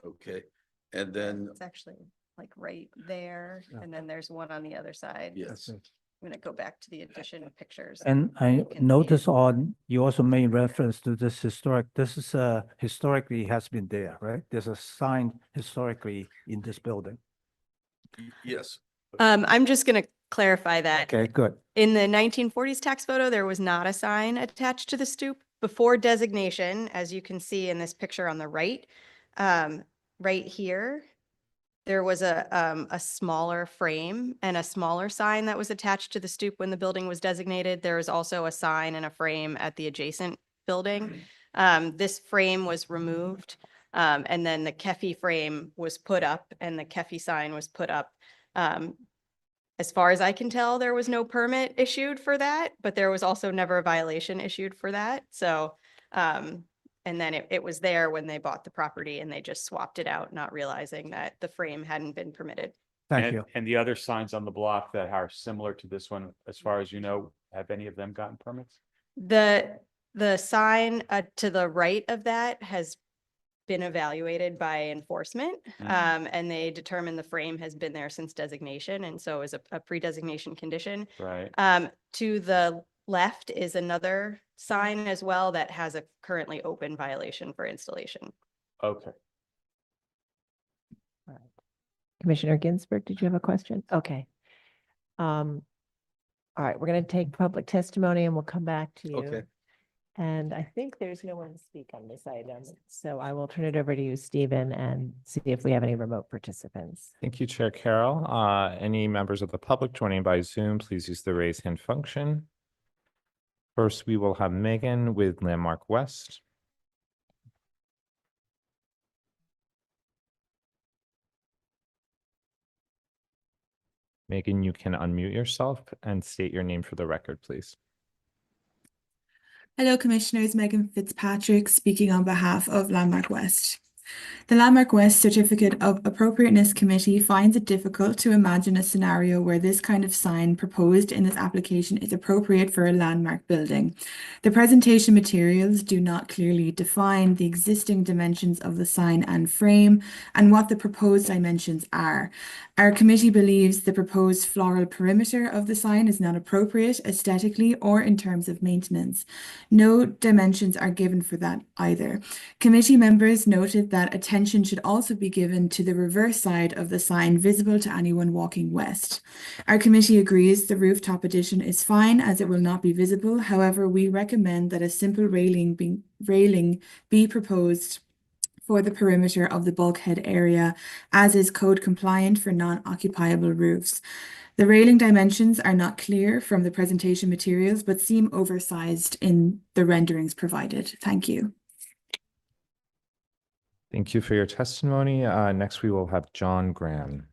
Okay. And then, It's actually like right there, Yeah. and then there's one on the other side. yes, I'm gonna go back to the addition pictures. And I You can see it. noticed you also made reference to this this is historically has been there, right? There's a sign historically in this building. yes. I'm just gonna clarify that. Okay, good. In the 1940s tax photo, there was not a sign attached to the stoop. Before designation, as you can see in this picture on the right, right here, there was a smaller frame and a smaller sign that was attached to the stoop when the building was designated. There was also a sign and a frame at the adjacent building. This frame was removed, and then the Kefi frame was put up and the Kefi sign was put up. As far as I can tell, there was no permit issued for that, but there was also never a violation issued for that. So, and then it was there when they bought the property and they just swapped it out, not realizing that the frame hadn't been permitted. Thank you. And the other signs on the block that are similar to this one, as far as you know, have any of them gotten permits? The sign to the right of that has been evaluated by enforcement, and they determined the frame has been there since designation, and so is a pre-designation condition. Right. To the left is another sign as well that has a currently open violation for installation. Okay. Commissioner Ginsburg, did you have a question? Okay. All right, we're going to take public testimony and we'll come back to you. Okay. And I think there's no one to speak on this item. So I will turn it over to you, Stephen, and see if we have any remote participants. Thank you, Chair Carroll. Any members of the public joining by Zoom, please use the raise hand function. First, we will have Megan with Landmark West. Megan, you can unmute yourself and state your name for the record, please. Hello, Commissioners. Megan Fitzpatrick speaking on behalf of Landmark West. The Landmark West Certificate of Appropriateness Committee finds it difficult to imagine a scenario where this kind of sign proposed in this application is appropriate for a landmark building. The presentation materials do not clearly define the existing dimensions of the sign and frame and what the proposed dimensions are. Our committee believes the proposed floral perimeter of the sign is not appropriate aesthetically or in terms of maintenance. No dimensions are given for that either. Committee members noted that attention should also be given to the reverse side of the sign visible to anyone walking west. Our committee agrees the rooftop addition is fine as it will not be visible. However, we recommend that a simple railing be proposed for the perimeter of the bulkhead area, as is code compliant for non-occupiable roofs. The railing dimensions are not clear from the presentation materials, but seem oversized in the renderings provided. Thank you. Thank you for your testimony. Next, we will have John Graham.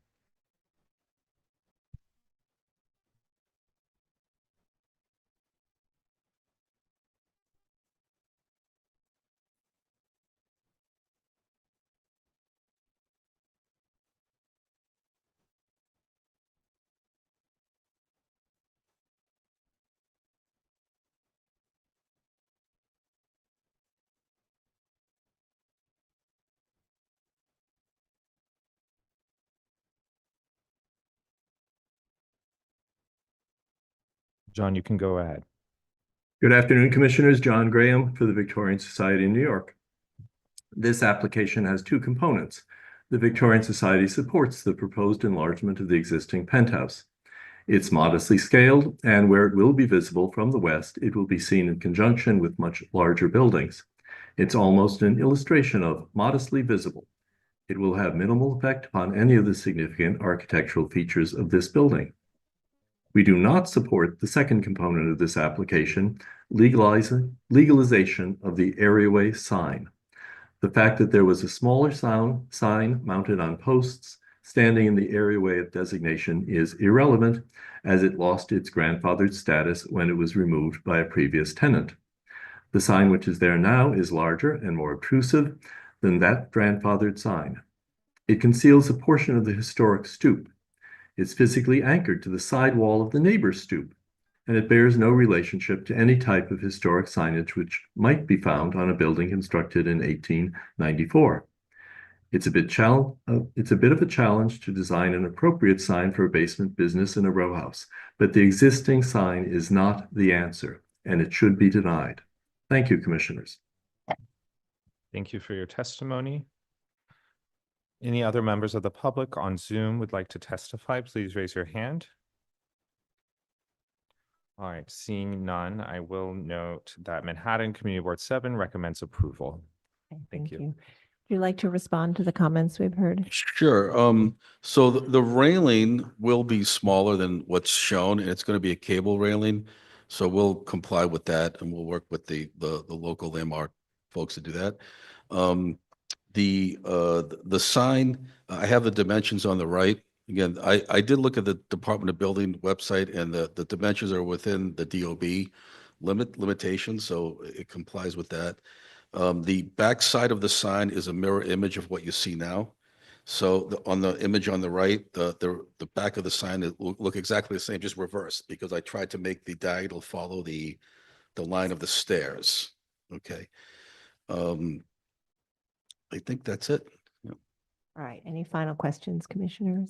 John, you can go ahead. Good afternoon, Commissioners. John Graham for the Victorian Society in New York. This application has two components. The Victorian Society supports the proposed enlargement of the existing penthouse. It's modestly scaled, and where it will be visible from the west, it will be seen in conjunction with much larger buildings. It's almost an illustration of modestly visible. It will have minimal effect upon any of the significant architectural features of this building. We do not support the second component of this application, legalization of the areaway sign. The fact that there was a smaller sign mounted on posts standing in the areaway of designation is irrelevant, as it lost its grandfathered status when it was removed by a previous tenant. The sign which is there now is larger and more obtrusive than that grandfathered sign. It conceals a portion of the historic stoop. It's physically anchored to the side wall of the neighbor's stoop, and it bears no relationship to any type of historic signage which might be found on a building constructed in 1894. It's a bit of a challenge to design an appropriate sign for a basement business in a row house, but the existing sign is not the answer, and it should be denied. Thank you, Commissioners. Thank you for your testimony. Any other members of the public on Zoom would like to testify? Please raise your hand. All right, seeing none, I will note that Manhattan Community Board 7 recommends approval. Okay, Thank you. Would you like to respond to the comments we've heard? Sure. So the railing will be smaller than what's shown, and it's going to be a cable railing. So we'll comply with that, and we'll work with the local landmark folks to do that. The sign, I have the dimensions on the right. Again, I did look at the Department of Building website, and the dimensions are within the DOB limitations, so it complies with that. The back side of the sign is a mirror image of what you see now. So on the image on the right, the back of the sign will look exactly the same, just reversed, because I tried to make the diagonal follow the line of the stairs. Okay. I think that's it. Yeah. All right, any final questions, commissioners?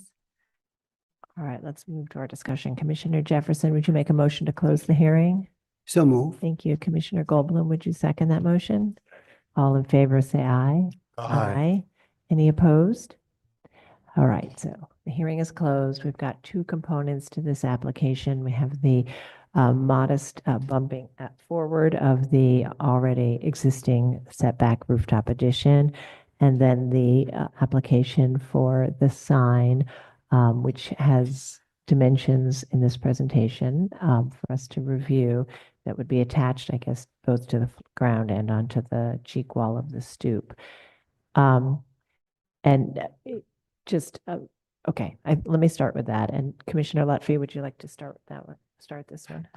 All right, let's move to our discussion. Commissioner Jefferson, would you make a motion to close the hearing? So move. Thank you. Commissioner Goldblum, would you second that motion? All in favor, say aye. Aye. Any opposed? All right, so the hearing is closed. We've got two components to this application. We have the modest bumping forward of the already existing setback rooftop addition, and then the application for the sign, which has dimensions in this presentation for us to review that would be attached, I guess, both to the ground and onto the cheek wall of the stoop. And just, okay, let me start with that. And Commissioner Lutfi, would you like to start with that one? Start this one.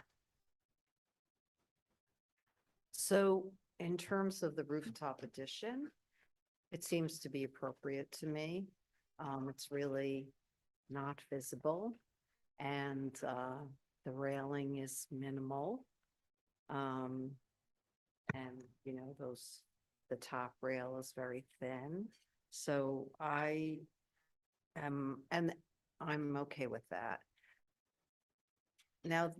So in terms of the rooftop addition, it seems to be appropriate to me. It's really not visible, and the railing is minimal. And you know, the top rail is very thin. So and I'm okay with that. Now,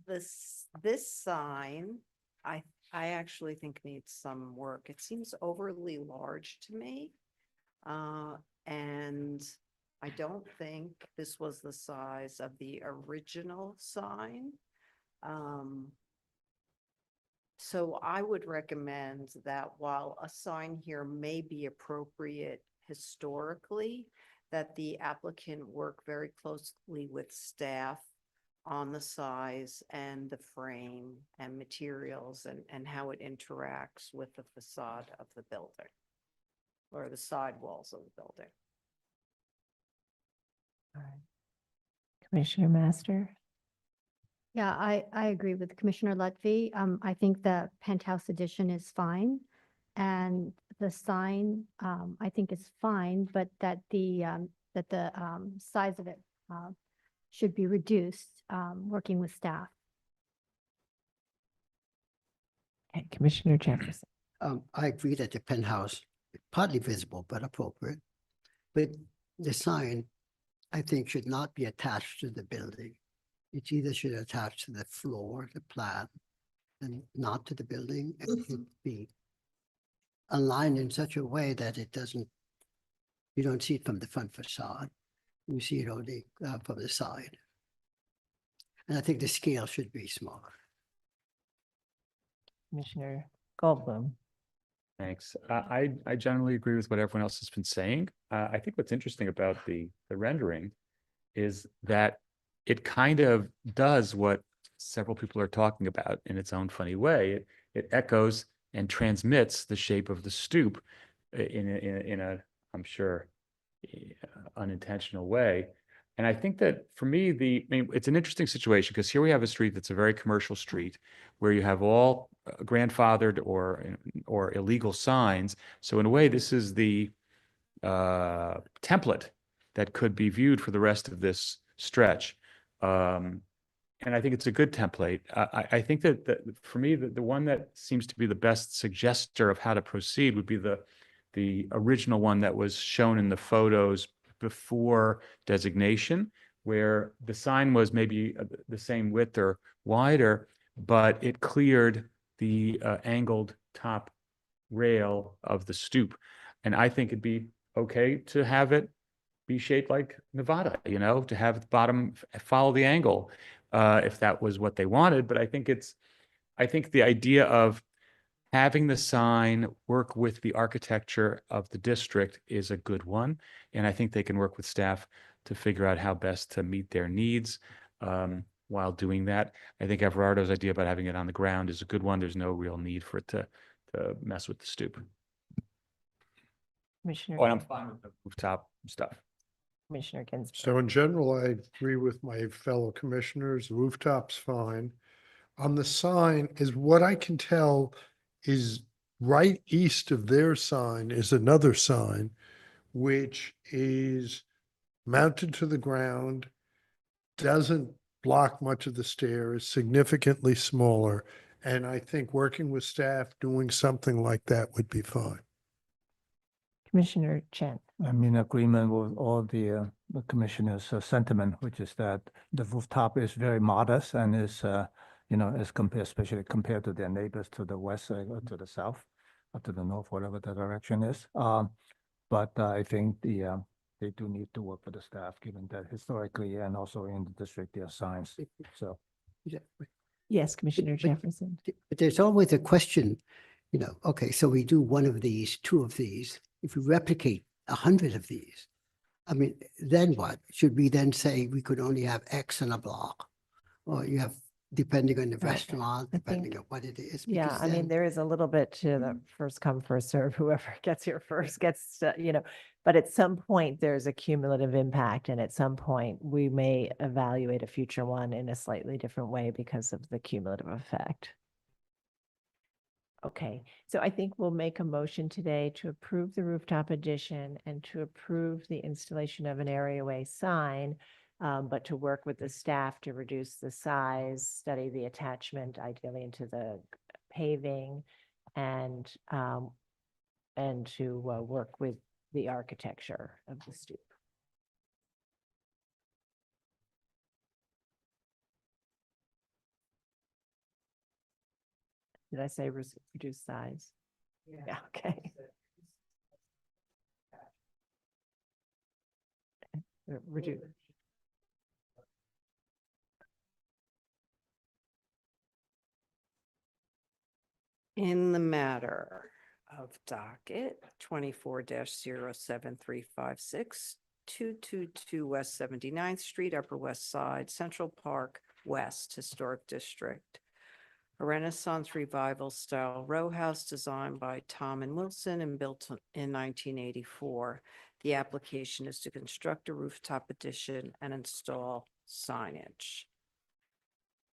this sign, I actually think needs some work. It seems overly large to me. And I don't think this was the size of the original sign. So I would recommend that while a sign here may be appropriate historically, that the applicant work very closely with staff on the size and the frame and materials and how it interacts with the facade of the building or the side walls of the building. All right. Commissioner Master? Yeah, I agree with Commissioner Lutfi. I think the penthouse addition is fine. And the sign, I think is fine, but that the size of it should be reduced, working with staff. Okay, Commissioner Jefferson. I agree that the penthouse is partly visible but appropriate. But the sign, I think, should not be attached to the building. It either should attach to the floor, the plan, and not to the building. It should be aligned in such a way that it doesn't, you don't see it from the front facade. You see it only from the side. And I think the scale should be smaller. Commissioner Goldblum. Thanks. I generally agree with what everyone else has been saying. I think what's interesting about the rendering is that it kind of does what several people are talking about in its own funny way. It echoes and transmits the shape of the stoop in a, I'm sure, unintentional way. And I think that for me, it's an interesting situation because here we have a street that's a very commercial street where you have all grandfathered or illegal signs. So in a way, this is the template that could be viewed for the rest of this stretch. And I think it's a good template. I think that for me, the one that seems to be the best suggester of how to proceed would be the original one that was shown in the photos before designation, where the sign was maybe the same width or wider, but it cleared the angled top rail of the stoop. And I think it'd be okay to have it be shaped like Nevada, you know, to have the bottom follow the angle, if that was what they wanted. But I think the idea of having the sign work with the architecture of the district is a good one. And I think they can work with staff to figure out how best to meet their needs while doing that. I think Everardo's idea about having it on the ground is a good one. There's no real need for it to mess with the stoop. Commissioner. Oh, and I'm fine with the rooftop stuff. Commissioner Ginsburg. So in general, I agree with my fellow commissioners. Rooftop's fine. On the sign, is what I can tell is right east of their sign is another sign, which is mounted to the ground, doesn't block much of the stairs, significantly smaller. And I think working with staff, doing something like that would be fine. Commissioner Chen. I'm in agreement with all the commissioners' sentiment, which is that the rooftop is very modest and is, as compared, especially compared to their neighbors to the west or to the south, or to the north, whatever the direction is. But I think they do need to work with the staff, given that historically and also in the district, there are signs. So Yes, Commissioner but- Jefferson. But there's always a question, okay, so we do one of these, two of these. If we replicate 100 of these, I mean, then what? Should we then say we could only have X in a block? Or you have, depending on the Right. restaurant, I depending think- on what it is. Yeah, because I mean, then- there is a little bit to the first come, first serve, whoever gets here first gets, but at some point, there's a cumulative impact, and at some point, we may evaluate a future one in a slightly different way because of the cumulative effect. Okay, so I think we'll make a motion today to approve the rooftop addition and to approve the installation of an areaway sign, but to work with the staff to reduce the size, study the attachment ideally into the paving, and to work with the architecture of the stoop. Did I say reduce size? Yeah, okay. Reduce. In the matter of docket 24-07356, 222 West 79th Street, Upper West Side, Central Park West Historic District. A Renaissance Revival style row house designed by Tom and Wilson and built in 1984. The application is to construct a rooftop addition and install signage.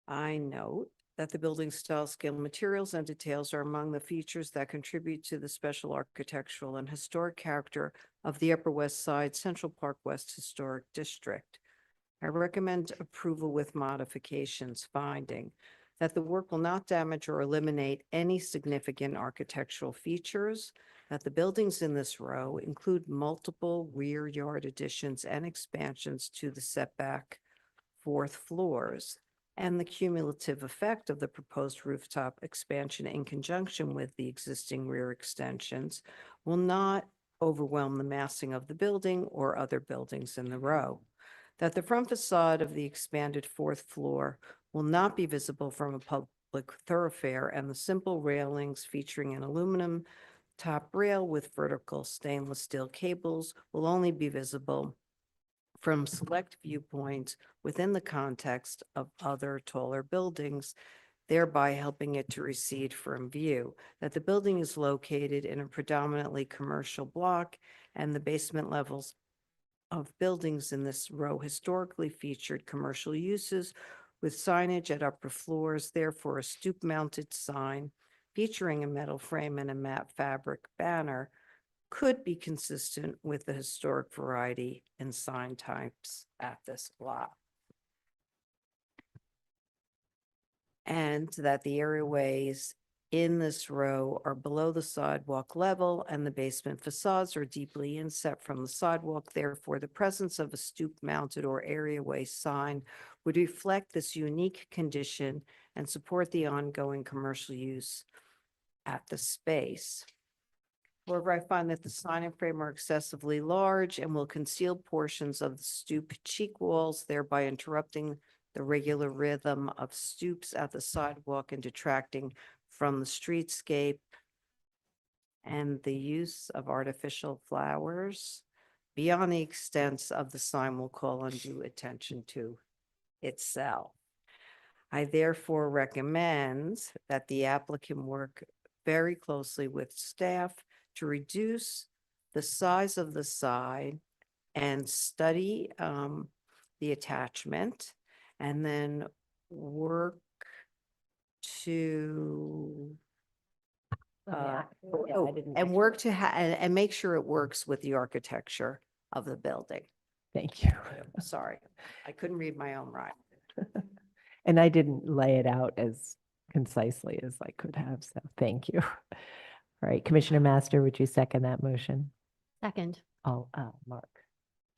I note that the building style, scale, materials, and details are among the features that contribute to the special architectural and historic character of the Upper West Side Central Park West Historic District. I recommend approval with modifications, finding that the work will not damage or eliminate any significant architectural features, that the buildings in this row include multiple rear yard additions and expansions to the setback fourth floors, and the cumulative effect of the proposed rooftop expansion in conjunction with the existing rear extensions will not overwhelm the massing of the building or other buildings in the row. That the front facade of the expanded fourth floor will not be visible from a public thoroughfare, and the simple railings featuring an aluminum top rail with vertical stainless steel cables will only be visible from select viewpoints within the context of other taller buildings, thereby helping it to recede from view. That the building is located in a predominantly commercial block, and the basement levels of buildings in this row historically featured commercial uses with signage at upper floors. Therefore, a stoop-mounted sign featuring a metal frame and a matte fabric banner could be consistent with the historic variety in sign types at this block. And that the areaways in this row are below the sidewalk level, and the basement facades are deeply inset from the sidewalk. Therefore, the presence of a stoop-mounted or areaway sign would reflect this unique condition and support the ongoing commercial use at the space. However, I find that the sign and frame are excessively large and will conceal portions of the stoop cheek walls, thereby interrupting the regular rhythm of stoops at the sidewalk and detracting from the streetscape. And the use of artificial flowers beyond the extent of the sign will call undue attention to itself. I therefore recommend that the applicant work very closely with staff to reduce the size of the sign and study the attachment, and then work to work to and make sure it works with the architecture of the building. Thank you. Sorry, I couldn't read my own writing. And I didn't lay it out as concisely as I could have, so thank you. All right, Commissioner Master, would you second that motion? Second. Oh, Mark.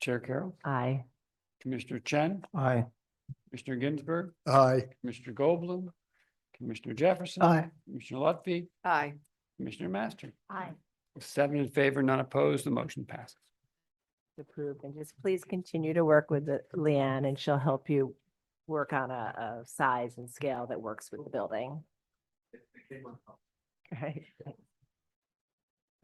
Chair Carroll, Aye. Commissioner Chen, Aye. Commissioner Ginsburg, Aye. Commissioner Goldblum, Commissioner Jefferson. Aye. Commissioner Lutfi, Aye. Commissioner Master. Aye. 7 in favor, none opposed, the motion passes. Approved, and just please continue to work with Leanne, and she'll help you work on a size and scale that works with the building. Right.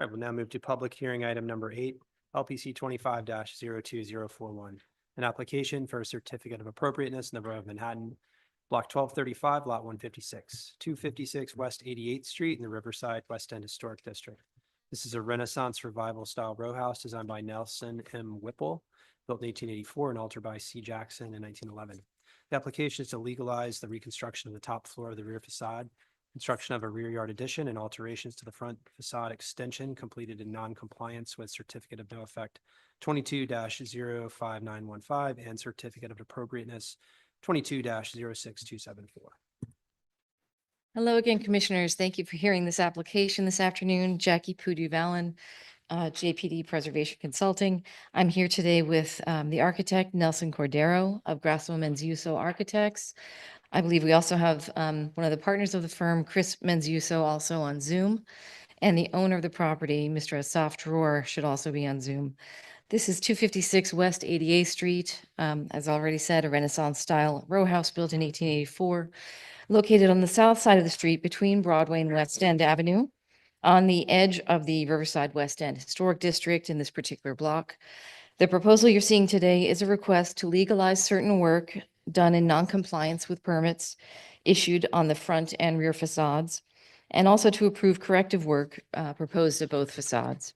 I will now move to public hearing item number 8, LPC 25-02041, an application for a certificate of appropriateness in the Borough of Manhattan, Block 1235, Lot 156, 256 West 88th Street in the Riverside West End Historic District. This is a Renaissance Revival style row house designed by Nelson M. Whipple, built in 1884 and altered by C. Jackson in 1911. The application is to legalize the reconstruction of the top floor of the rear facade, construction of a rear yard addition, and alterations to the front facade extension completed in non-compliance with Certificate of No Effect 22-05915 and Certificate of Appropriateness 22-06274. Hello again, Commissioners. Thank you for hearing this application this afternoon. Jackie Pudu-Vallon, JPD Preservation Consulting. I'm here today with the architect, Nelson Cordero of Grasso Menziuso Architects. I believe we also have one of the partners of the firm, Chris Menziuso, also on Zoom. And the owner of the property, Mr. Asaf Dror, should also be on Zoom. This is 256 West 88th Street. As already said, a Renaissance-style row house built in 1884, located on the south side of the street between Broadway and West End Avenue, on the edge of the Riverside West End Historic District in this particular block. The proposal you're seeing today is a request to legalize certain work done in non-compliance with permits issued on the front and rear facades, and also to approve corrective work proposed at both facades.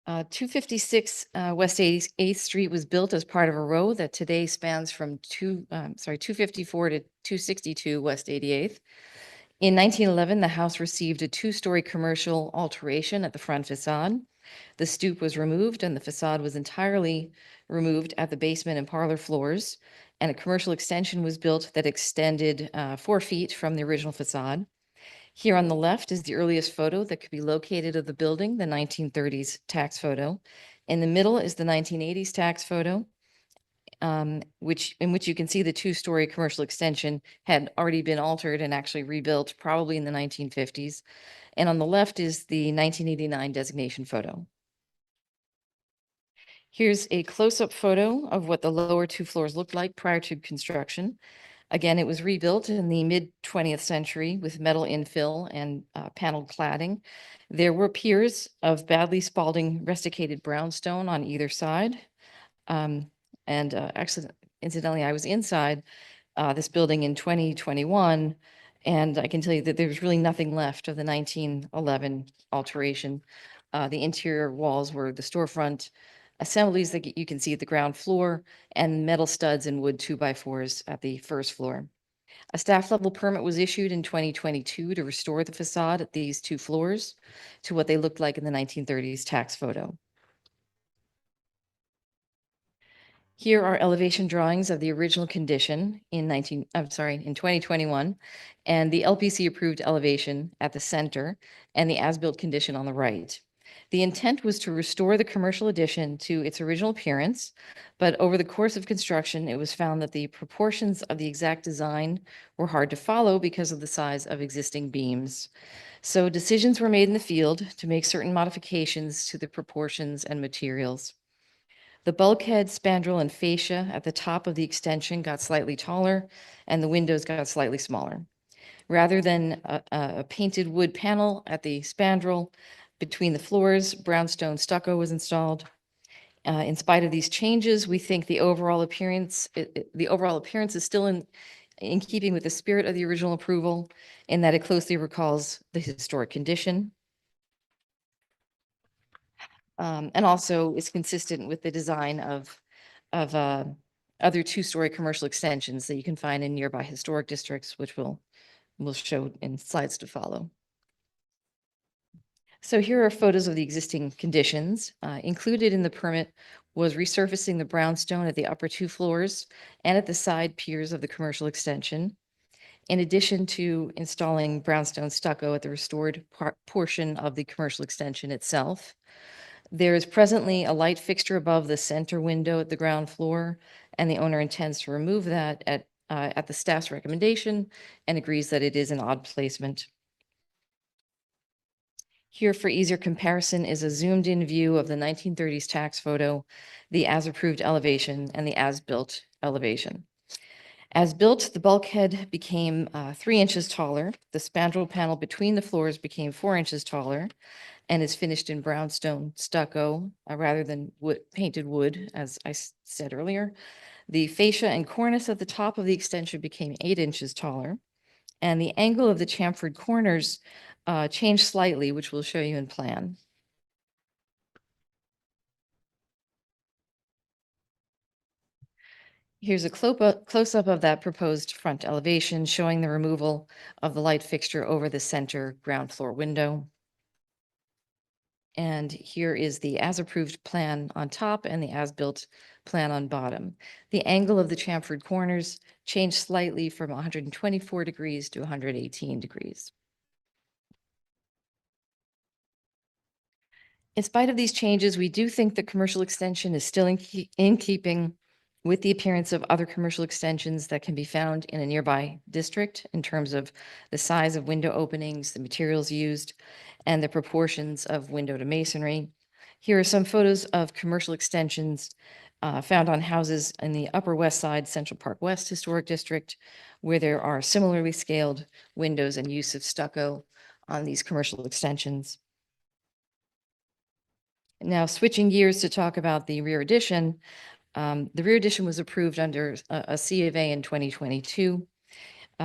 256 West 88th Street was built as part of a row that today spans from 254 to 262 West 88th. In 1911, the house received a two-story commercial alteration at the front facade. The stoop was removed and the facade was entirely removed at the basement and parlor floors, and a commercial extension was built that extended 4 feet from the original facade. Here on the left is the earliest photo that could be located of the building, the 1930s tax photo. In the middle is the 1980s tax photo, in which you can see the two-story commercial extension had already been altered and actually rebuilt probably in the 1950s. And on the left is the 1989 designation photo. Here's a close-up photo of what the lower 2 floors looked like prior to construction. Again, it was rebuilt in the mid-20th century with metal infill and paneled cladding. There were piers of badly spalding rusticated brownstone on either side. Actually, incidentally, I was inside this building in 2021, and I can tell you that there was really nothing left of the 1911 alteration. The interior walls were the storefront assemblies that you can see at the ground floor, and metal studs and wood 2x4s at the first floor. A staff level permit was issued in 2022 to restore the facade at these 2 floors to what they looked like in the 1930s tax photo. Here are elevation drawings of the original condition in 2021, and the LPC approved elevation at the center and the as-built condition on the right. The intent was to restore the commercial addition to its original appearance, but over the course of construction, it was found that the proportions of the exact design were hard to follow because of the size of existing beams. So decisions were made in the field to make certain modifications to the proportions and materials. The bulkhead, spandrel, and fascia at the top of the extension got slightly taller, and the windows got slightly smaller. Rather than a painted wood panel at the spandrel, between the floors, brownstone stucco was installed. In spite of these changes, we think the overall appearance is still in keeping with the spirit of the original approval, in that it closely recalls the historic condition. And also is consistent with the design of other 2-story commercial extensions that you can find in nearby historic districts, which we'll show in slides to follow. So here are photos of the existing conditions. Included in the permit was resurfacing the brownstone at the upper 2 floors and at the side piers of the commercial extension, in addition to installing brownstone stucco at the restored portion of the commercial extension itself. There is presently a light fixture above the center window at the ground floor, and the owner intends to remove that at the staff's recommendation and agrees that it is an odd placement. Here for easier comparison is a zoomed in view of the 1930s tax photo, the as approved elevation and the as built elevation. As built, the bulkhead became 3 inches taller. The spandrel panel between the floors became 4 inches taller and is finished in brownstone stucco rather than painted wood, as I said earlier. The fascia and cornice at the top of the extension became 8 inches taller, and the angle of the chamfered corners changed slightly, which we'll show you in plan. Here's a close-up of that proposed front elevation showing the removal of the light fixture over the center ground floor window. And here is the as-approved plan on top and the as-built plan on bottom. The angle of the chamfered corners changed slightly from 124 degrees to 118 degrees. In spite of these changes, we do think the commercial extension is still in keeping with the appearance of other commercial extensions that can be found in a nearby district in terms of the size of window openings, the materials used, and the proportions of window to masonry. Here are some photos of commercial extensions found on houses in the Upper West Side Central Park West Historic District, where there are similarly scaled windows and use of stucco on these commercial extensions. Now, switching gears to talk about the rear addition. The rear addition was approved under a C of A in 2022.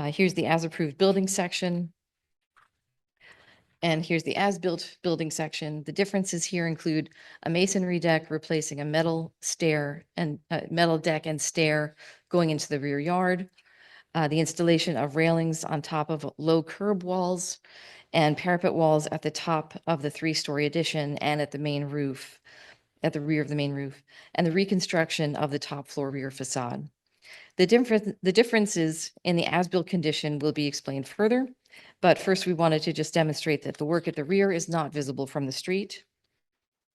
Here's the as-approved building section. And here's the as-built building section. The differences here include a masonry deck replacing a metal stair and metal deck and stair going into the rear yard. The installation of railings on top of low curb walls and parapet walls at the top of the 3-story addition and at the main roof, at the rear of the main roof, and the reconstruction of the top floor rear facade. The differences in the as-built condition will be explained further, but first we wanted to just demonstrate that the work at the rear is not visible from the street,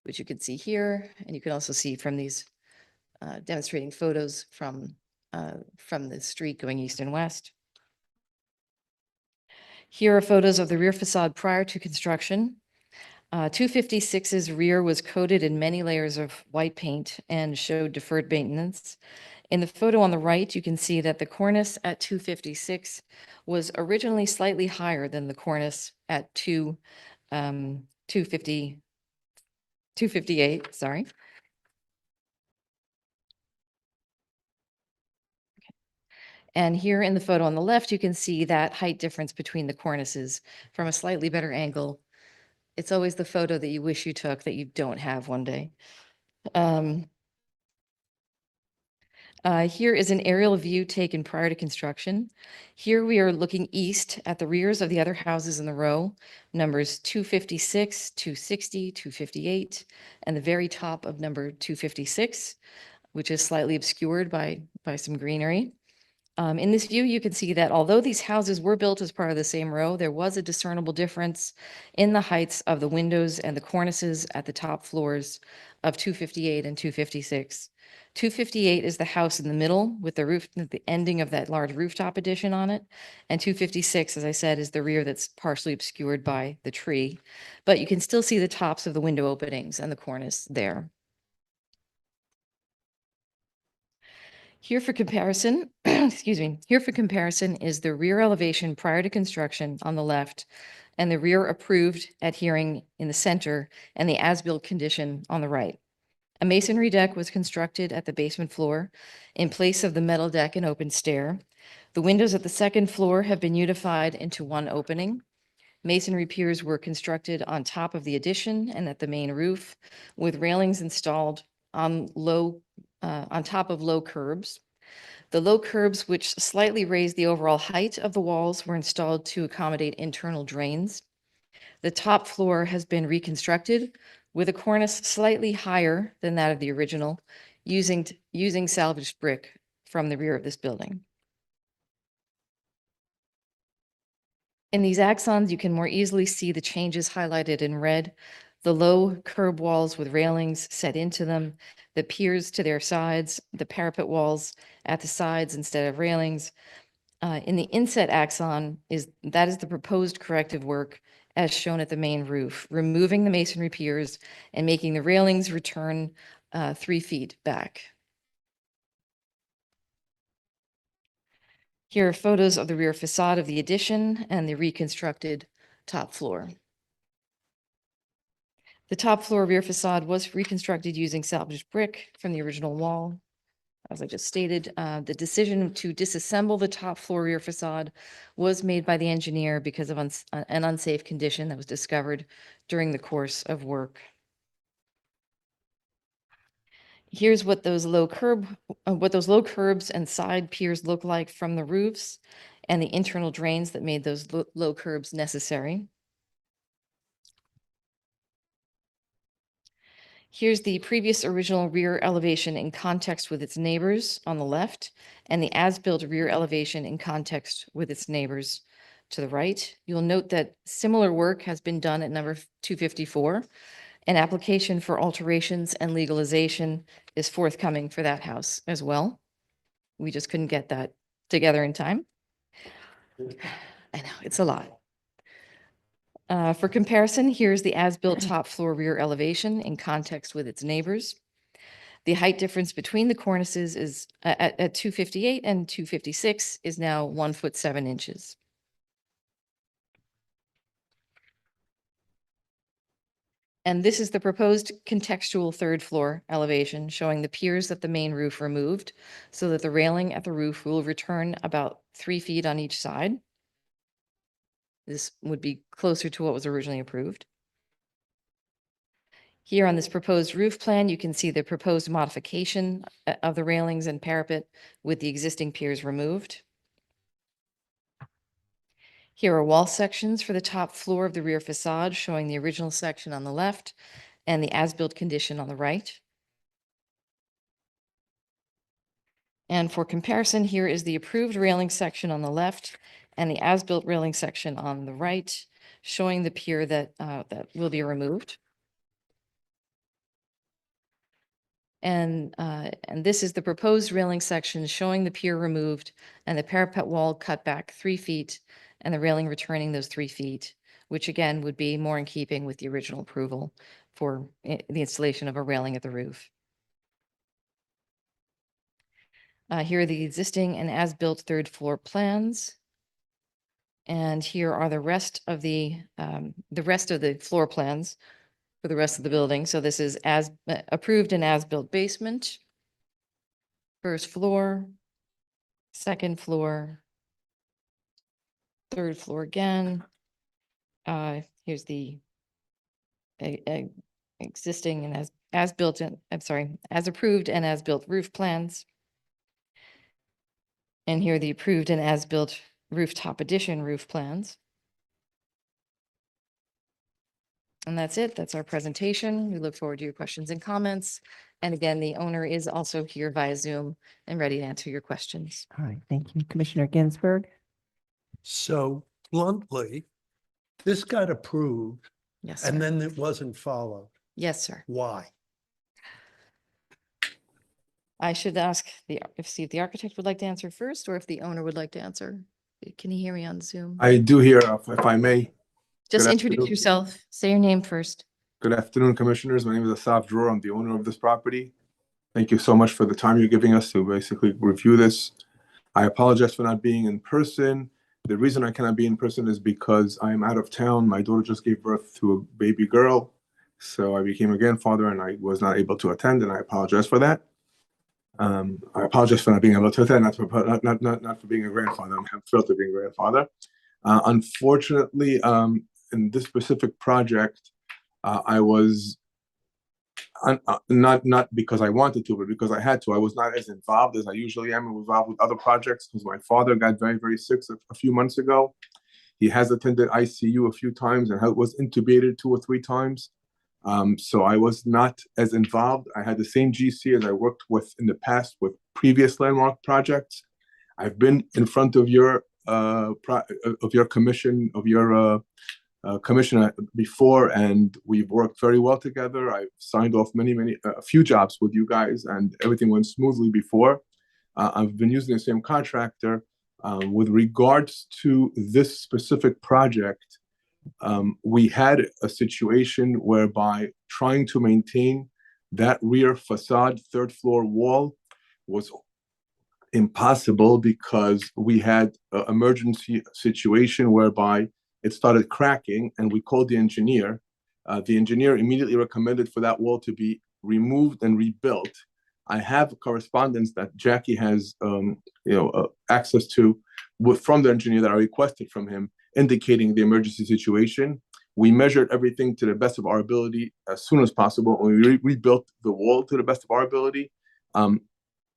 which you can see here, and you can also see from these demonstrating photos from the street going east and west. Here are photos of the rear facade prior to construction. 256's rear was coated in many layers of white paint and showed deferred maintenance. In the photo on the right, you can see that the cornice at 256 was originally slightly higher than the cornice at 258, sorry. And here in the photo on the left, you can see that height difference between the cornices from a slightly better angle. It's always the photo that you wish you took that you don't have one day. Here is an aerial view taken prior to construction. Here we are looking east at the rears of the other houses in the row, numbers 256, 260, 258, and the very top of number 256, which is slightly obscured by some greenery. In this view, you can see that although these houses were built as part of the same row, there was a discernible difference in the heights of the windows and the cornices at the top floors of 258 and 256. 258 is the house in the middle with the roof, the ending of that large rooftop addition on it. And 256, as I said, is the rear that's partially obscured by the tree. But you can still see the tops of the window openings and the cornice there. Here for comparison, excuse me, here for comparison is the rear elevation prior to construction on the left and the rear approved at hearing in the center and the as-built condition on the right. A masonry deck was constructed at the basement floor in place of the metal deck and open stair. The windows at the second floor have been unified into one opening. Masonry piers were constructed on top of the addition and at the main roof with railings installed on top of low curbs. The low curbs, which slightly raised the overall height of the walls, were installed to accommodate internal drains. The top floor has been reconstructed with a cornice slightly higher than that of the original, using salvaged brick from the rear of this building. In these axons, you can more easily see the changes highlighted in red. The low curb walls with railings set into them, the piers to their sides, the parapet walls at the sides instead of railings. In the inset axon, that is the proposed corrective work as shown at the main roof, removing the masonry piers and making the railings return 3 feet back. Here are photos of the rear facade of the addition and the reconstructed top floor. The top floor rear facade was reconstructed using salvaged brick from the original wall. As I just stated, the decision to disassemble the top floor rear facade was made by the engineer because of an unsafe condition that was discovered during the course of work. Here's what those low curbs and side piers look like from the roofs and the internal drains that made those low curbs necessary. Here's the previous original rear elevation in context with its neighbors on the left, and the as-built rear elevation in context with its neighbors to the right. You'll note that similar work has been done at number 254. An application for alterations and legalization is forthcoming for that house as well. We just couldn't get that together in time. I know, it's a lot. For comparison, here's the as-built top floor rear elevation in context with its neighbors. The height difference between the cornices is at 258 and 256 is now 1 foot 7 inches. And this is the proposed contextual third floor elevation showing the piers that the main roof removed so that the railing at the roof will return about 3 feet on each side. This would be closer to what was originally approved. Here on this proposed roof plan, you can see the proposed modification of the railings and parapet with the existing piers removed. Here are wall sections for the top floor of the rear facade showing the original section on the left and the as-built condition on the right. And for comparison, here is the approved railing section on the left and the as-built railing section on the right, showing the pier that will be removed. And this is the proposed railing section showing the pier removed and the parapet wall cut back 3 feet and the railing returning those 3 feet, which again would be more in keeping with the original approval for the installation of a railing at the roof. Here are the existing and as-built third floor plans. And here are the rest of the floor plans for the rest of the building. So this is as approved and as-built basement, first floor, second floor, third floor again. Here's the existing and as-built, as approved and as-built roof plans. And here are the approved and as-built rooftop addition roof plans. And that's it. That's our presentation. We look forward to your questions and comments. And again, the owner is also here via Zoom and ready to answer your questions. All right, thank you. Commissioner Ginsburg? So bluntly, this got approved Yes, and sir. then it wasn't followed. Yes, sir. Why? I should ask see if the architect would like to answer first or if the owner would like to answer. Can you hear me on Zoom? I do hear, if I may. Just Good introduce afternoon. yourself. Say your name first. Good afternoon, Commissioners. My name is Asaf Dror. I'm the owner of this property. Thank you so much for the time you're giving us to basically review this. I apologize for not being in person. The reason I cannot be in person is because I am out of town. My daughter just gave birth to a baby girl. So I became a grandfather and I was not able to attend, and I apologize for that. I apologize for not being able to attend, not for being a grandfather. I'm thrilled to be a grandfather. Unfortunately, in this specific project, I was not because I wanted to, but because I had to. I was not as involved as I usually am involved with other projects because my father got very, very sick a few months ago. He has attended ICU a few times and was intubated 2 or 3 times. So I was not as involved. I had the same GC as I worked with in the past with previous landmark projects. I've been in front of your commission, commissioner before, and we've worked very well together. I've signed off a few jobs with you guys, and everything went smoothly before. I've been using the same contractor. With regards to this specific project, we had a situation whereby trying to maintain that rear facade, third floor wall was impossible because we had an emergency situation whereby it started cracking and we called the engineer. The engineer immediately recommended for that wall to be removed and rebuilt. I have correspondence that Jackie has access to from the engineer that I requested from him, indicating the emergency situation. We measured everything to the best of our ability as soon as possible, and we rebuilt the wall to the best of our ability.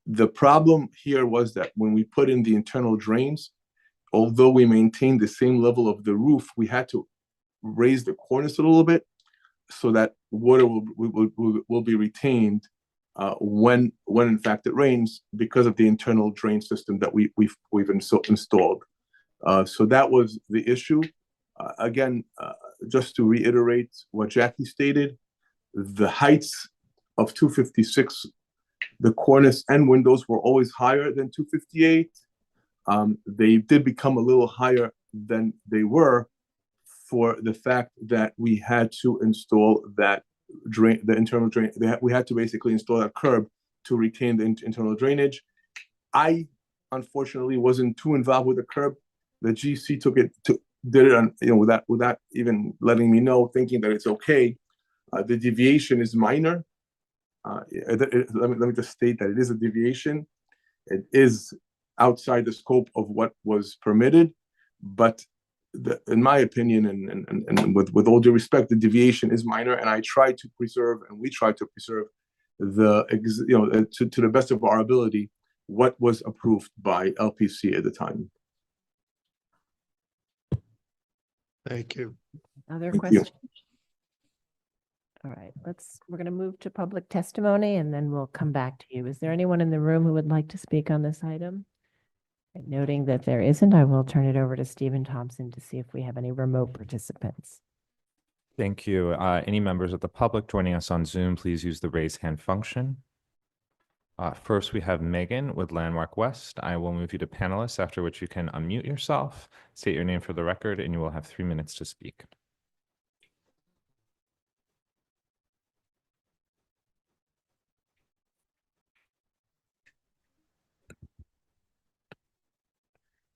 The problem here was that when we put in the internal drains, although we maintained the same level of the roof, we had to raise the cornice a little bit so that water will be retained when in fact it rains, because of the internal drain system that we've installed. So that was the issue. Again, just to reiterate what Jackie stated, the heights of 256, the cornice and windows were always higher than 258. They did become a little higher than they were for the fact that we had to install that drain, the internal drain. We had to basically install that curb to retain the internal drainage. I unfortunately wasn't too involved with the curb. The GC did it on, without even letting me know, thinking that it's okay. The deviation is minor. Let me just state that it is a deviation. It is outside the scope of what was permitted, but in my opinion, and with all due respect, the deviation is minor, and I try to preserve, and we try to preserve to the best of our ability what was approved by LPC at the time. Thank you. Other Thank you. questions? All right, we're going to move to public testimony and then we'll come back to you. Is there anyone in the room who would like to speak on this item? And noting that there isn't, I will turn it over to Stephen Thompson to see if we have any remote participants. Thank you. Any members of the public joining us on Zoom, please use the raise hand function. First, we have Megan with Landmark West. I will move you to panelists, after which you can unmute yourself, state your name for the record, and you will have 3 minutes to speak.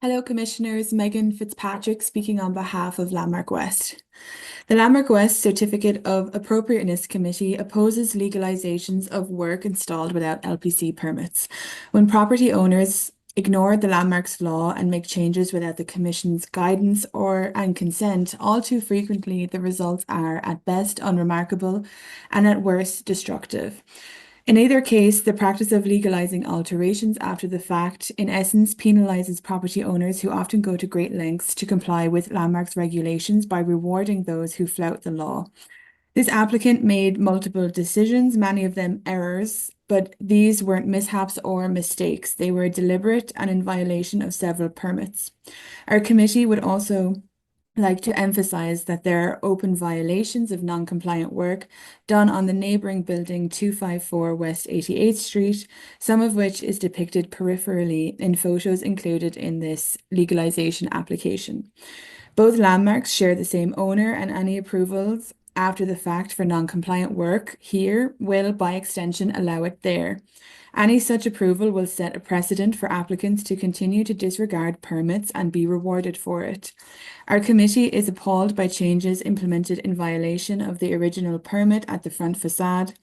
Hello, Commissioners. Megan Fitzpatrick speaking on behalf of Landmark West. The Landmark West Certificate of Appropriateness Committee opposes legalizations of work installed without LPC permits. When property owners ignore the landmarks law and make changes without the Commission's guidance and consent, all too frequently the results are at best unremarkable and at worst destructive. In either case, the practice of legalizing alterations after the fact, in essence, penalizes property owners who often go to great lengths to comply with landmarks regulations by rewarding those who flout the law. This applicant made multiple decisions, many of them errors, but these weren't mishaps or mistakes. They were deliberate and in violation of several permits. Our committee would also like to emphasize that there are open violations of non-compliant work done on the neighboring building 254 West 88th Street, some of which is depicted peripherally in photos included in this legalization application. Both landmarks share the same owner, and any approvals after the fact for non-compliant work here will, by extension, allow it there. Any such approval will set a precedent for applicants to continue to disregard permits and be rewarded for it. Our committee is appalled by changes implemented in violation of the original permit at the front facade.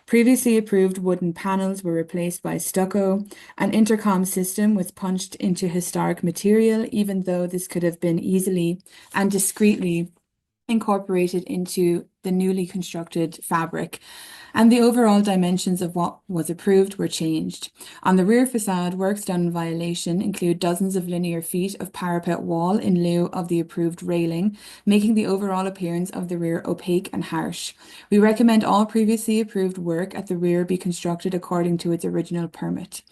Previously approved wooden panels were replaced by stucco. An intercom system was punched into historic material, even though this could have been easily and discreetly incorporated into the newly constructed fabric, and the overall dimensions of what was approved were changed. On the rear facade, works done in violation include dozens of linear feet of parapet wall in lieu of the approved railing, making the overall appearance of the rear opaque and harsh. We recommend all previously approved work at the rear be constructed according to its original permit.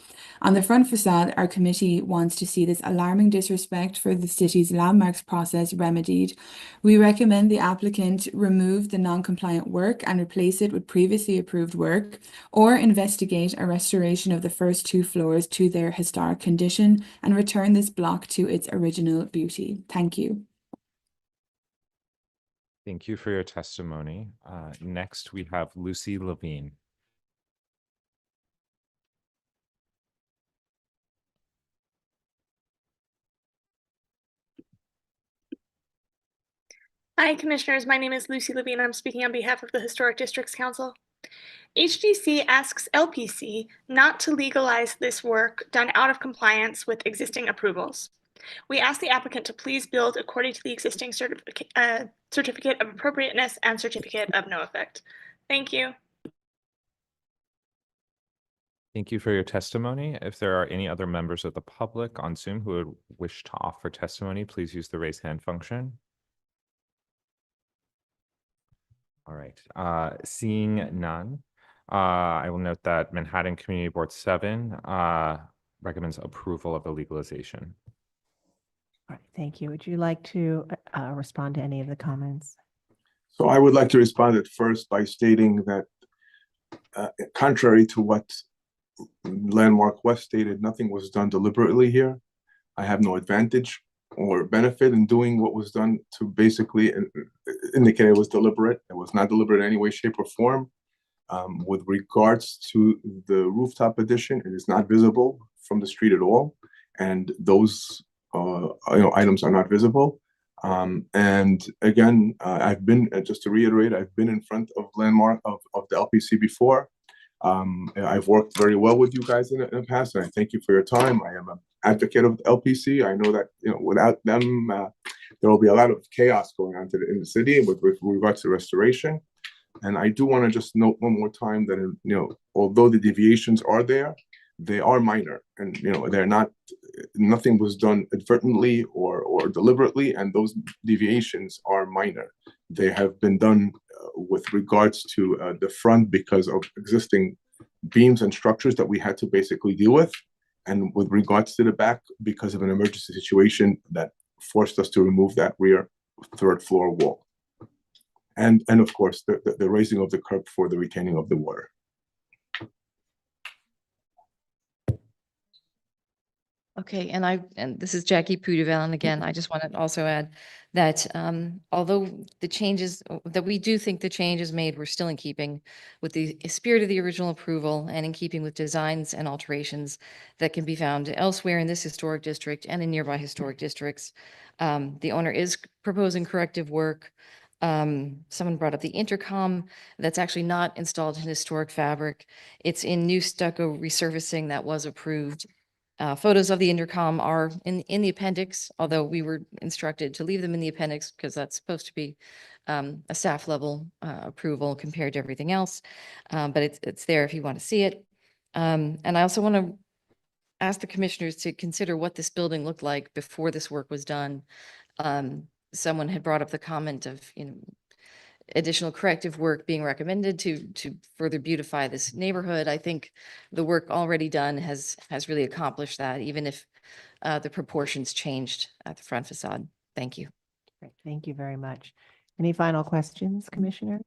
On the front facade, our committee wants to see this alarming disrespect for the city's landmarks process remedied. We recommend the applicant remove the non-compliant work and replace it with previously approved work, or investigate a restoration of the first 2 floors to their historic condition and return this block to its original beauty. Thank you. Thank you for your testimony. Next, we have Lucy Levine. Hi, Commissioners. My name is Lucy Levine. I'm speaking on behalf of the Historic Districts Council. HDC asks LPC not to legalize this work done out of compliance with existing approvals. We ask the applicant to please build according to the existing certificate of appropriateness and certificate of no effect. Thank you. Thank you for your testimony. If there are any other members of the public on Zoom who would wish to offer testimony, please use the raise hand function. All right, seeing none, I will note that Manhattan Community Board 7 recommends approval of the legalization. All right, thank you. Would you like to respond to any of the comments? So I would like to respond at first by stating that contrary to what Landmark West stated, nothing was done deliberately here. I have no advantage or benefit in doing what was done to basically indicate it was deliberate. It was not deliberate in any way, shape, or form. With regards to the rooftop addition, it is not visible from the street at all, and those items are not visible. And again, I've been, just to reiterate, I've been in front of Landmark of the LPC before. I've worked very well with you guys in the past, and I thank you for your time. I am an advocate of LPC. I know that without them, there will be a lot of chaos going on in the city with regards to restoration. And I do want to just note one more time that although the deviations are there, they are minor, and they're not. Nothing was done inadvertently or deliberately, and those deviations are minor. They have been done with regards to the front because of existing beams and structures that we had to basically deal with, and with regards to the back because of an emergency situation that forced us to remove that rear third floor wall, and of course the raising of the curb for the retaining of the water. Okay, and this is Jackie Pudeval, again, I just want to also add that although the changes that we do think the changes made were still in keeping with the spirit of the original approval and in keeping with designs and alterations that can be found elsewhere in this historic district and in nearby historic districts, the owner is proposing corrective work. Someone brought up the intercom that's actually not installed in historic fabric. It's in new stucco resurfacing that was approved. Photos of the intercom are in the appendix, although we were instructed to leave them in the appendix because that's supposed to be a staff level approval compared to everything else. But it's there if you want to see it. And I also want to ask the commissioners to consider what this building looked like before this work was done. Someone had brought up the comment of, additional corrective work being recommended to further beautify this neighborhood. I think the work already done has really accomplished that, even if the proportions changed at the front facade. Thank you. Great, thank you very much. Any final questions, commissioners?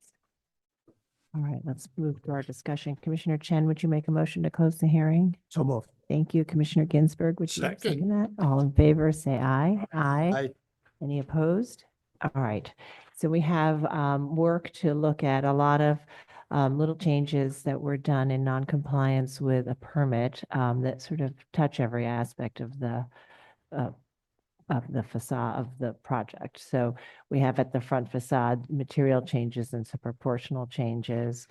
All right, let's move to our discussion. Commissioner Chen, would you make a motion to close the hearing? So moved. Thank you. Commissioner Ginsburg, would you second that? All in favor, say aye. Aye. Aye. Any opposed? All right. So we have work to look at, a lot of little changes that were done in non-compliance with a permit that sort of touch every aspect of the facade of the project. So we have at the front facade material changes and some proportional changes.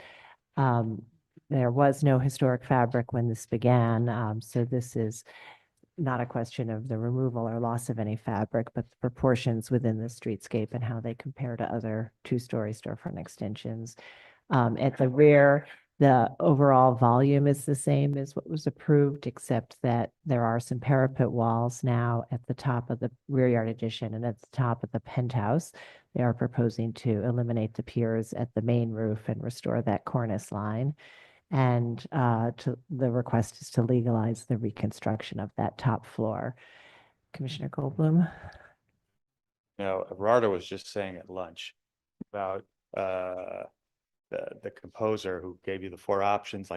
There was no historic fabric when this began, so this is not a question of the removal or loss of any fabric, but the proportions within the streetscape and how they compare to other two-story storefront extensions. At the rear, the overall volume is the same as what was approved, except that there are some parapet walls now at the top of the rear yard addition and at the top of the penthouse. They are proposing to eliminate the piers at the main roof and restore that cornice line. And the request is to legalize the reconstruction of that top floor. Commissioner Goldblum? Gerardo was just saying at lunch about the composer who gave you the 4 options,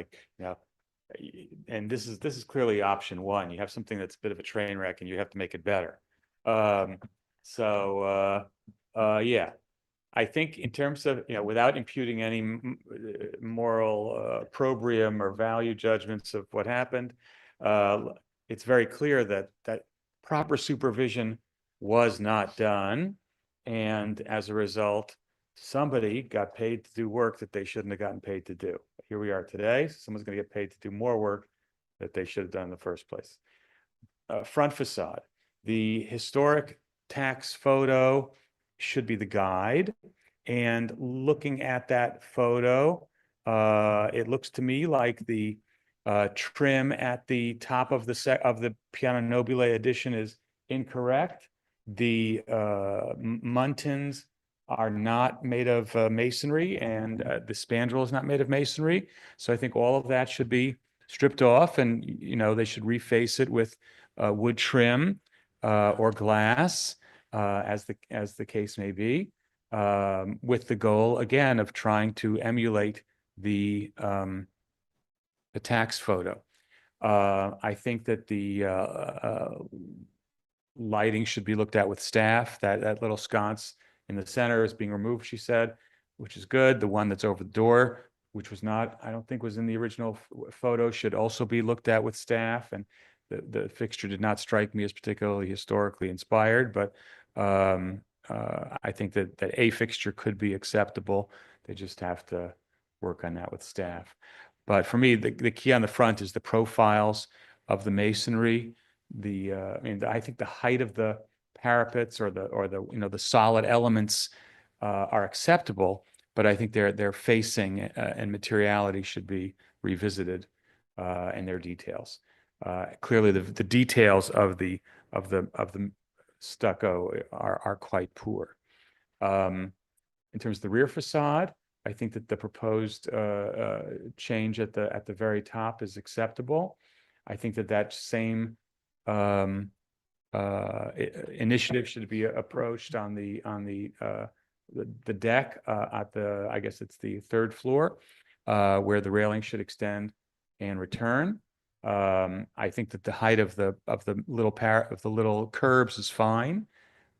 and this is clearly option 1. You have something that's a bit of a train wreck and you have to make it better. Yeah, I think in terms of, without imputing any moral opprobrium or value judgments of what happened, it's very clear that proper supervision was not done. And as a result, somebody got paid to do work that they shouldn't have gotten paid to do. Here we are today. Someone's going to get paid to do more work that they should have done in the first place. Front facade. The historic tax photo should be the guide. And looking at that photo, it looks to me like the trim at the top of the Piano Nobile edition is incorrect. The muntins are not made of masonry, and the spandrel is not made of masonry. So I think all of that should be stripped off, and they should reface it with wood trim or glass, as the case may be, with the goal again of trying to emulate the tax photo. I think that the lighting should be looked at with staff. That little sconce in the center is being removed, she said, which is good. The one that's over the door, which was not, I don't think was in the original photo, should also be looked at with staff. And the fixture did not strike me as particularly historically inspired, but I think that a fixture could be acceptable. They just have to work on that with staff. But for me, the key on the front is the profiles of the masonry. I think the height of the parapets or the solid elements are acceptable, but I think their facing and materiality should be revisited in their details. Clearly, the details of the stucco are quite poor. In terms of the rear facade, I think that the proposed change at the very top is acceptable. I think that same initiative should be approached on the deck at I guess it's the third floor, where the railing should extend and return. I think that the height of the little curbs is fine.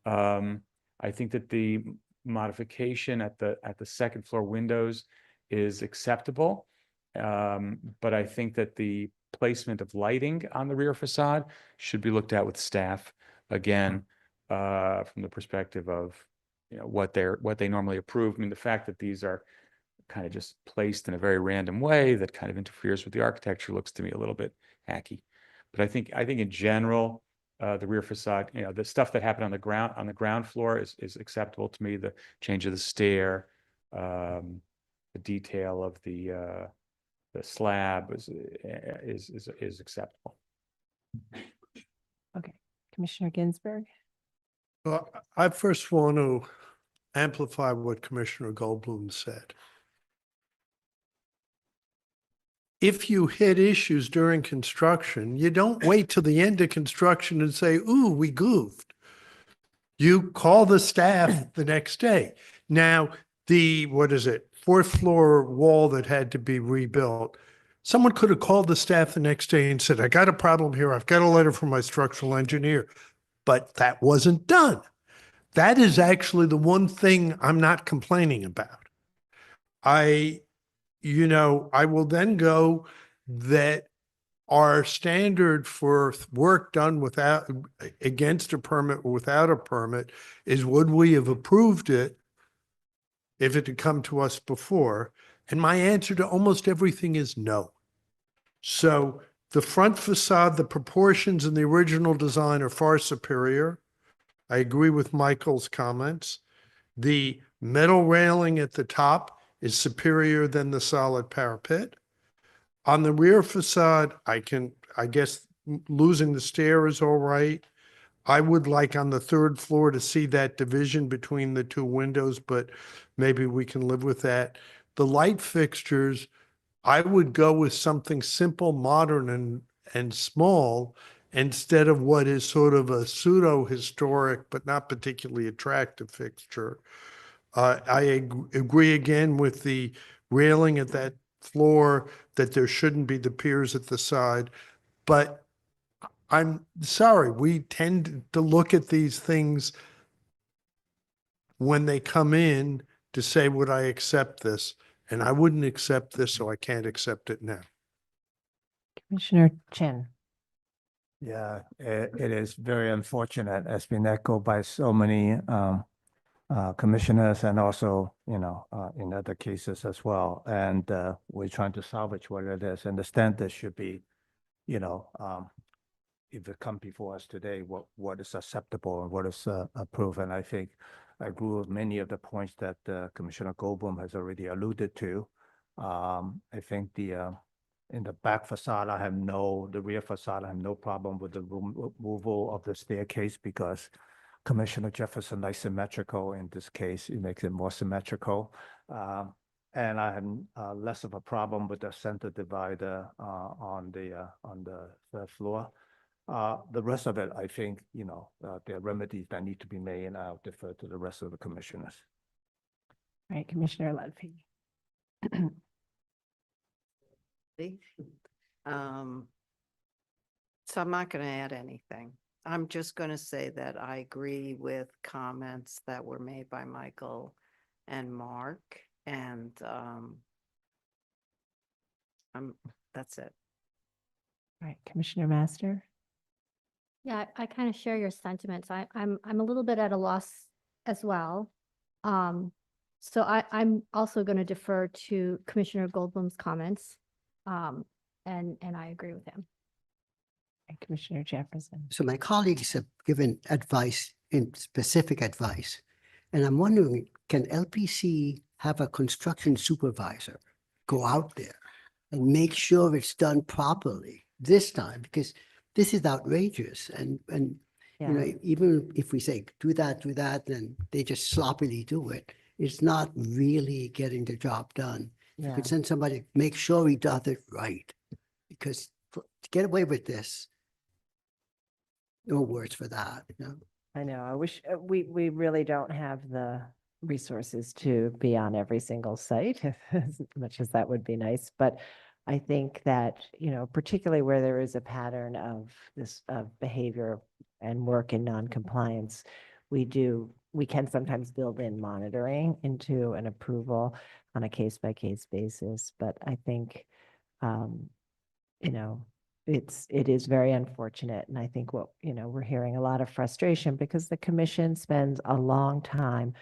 I think that the modification at the second floor windows is acceptable. But I think that the placement of lighting on the rear facade should be looked at with staff again, from the perspective of what they normally approve. I mean, the fact that these are kind of just placed in a very random way that kind of interferes with the architecture looks to me a little bit hacky. But I think in general, the rear facade, the stuff that happened on the ground floor is acceptable to me. The change of the stair, the detail of the slab is acceptable. Okay, Commissioner Ginsburg. Well, I first want to amplify what Commissioner Goldblum said. If you hit issues during construction, you don't wait till the end of construction and say, ooh, we goofed. You call the staff the next day. Now, fourth floor wall that had to be rebuilt, someone could have called the staff the next day and said, I got a problem here. I've got a letter from my structural engineer. But that wasn't done. That is actually the one thing I'm not complaining about. I will then go that our standard for work done against a permit or without a permit is, would we have approved it if it had come to us before? And my answer to almost everything is no. So the front facade, the proportions in the original design are far superior. I agree with Michael's comments. The metal railing at the top is superior than the solid parapet. On the rear facade, I guess losing the stair is all right. I would like on the third floor to see that division between the two windows, but maybe we can live with that. The light fixtures, I would go with something simple, modern, and small, instead of what is sort of a pseudo-historic but not particularly attractive fixture. I agree again with the railing at that floor, that there shouldn't be the piers at the side. But I'm sorry, we tend to look at these things when they come in to say, would I accept this? And I wouldn't accept this, so I can't accept it now. Commissioner Chin. Yeah, it is very unfortunate. It's been echoed by so many commissioners and also, in other cases as well. And we're trying to salvage what it is. And the standard should be, if it come before us today, what is acceptable and what is approved. And I think I agree with many of the points that Commissioner Goldblum has already alluded to. I think in the back facade, the rear facade, I have no problem with the removal of the staircase because Commissioner Jefferson likes symmetrical. In this case, it makes it more symmetrical. And I have less of a problem with the center divider on the third floor. The rest of it, I think, there are remedies that need to be made, and I'll defer to the rest of the commissioners. All right, Commissioner Lutfi. So I'm not going to add anything. I'm just going to say that I agree with comments that were made by Michael and Mark, and that's it. All right, Commissioner Master. Yeah, I kind of share your sentiments. I'm a little bit at a loss as well. So I'm also going to defer to Commissioner Goldblum's comments. And I agree with him. And Commissioner Jefferson. So my colleagues have given advice, in specific advice. And I'm wondering, can LPC have a construction supervisor go out there and make sure it's done properly this time? Because this is outrageous. And even if we say, do that, then they just sloppily do it. It's not really getting the job done. If you could send somebody, make sure he does it right. Because to get away with this, no words for that. I know. I wish we really don't have the resources to be on every single site, as much as that would be nice. But I think that, particularly where there is a pattern of this behavior and work in non-compliance, we can sometimes build in monitoring into an approval on a case-by-case basis. But I think, it is very unfortunate. And I think we're hearing a lot of frustration because the commission spends a long time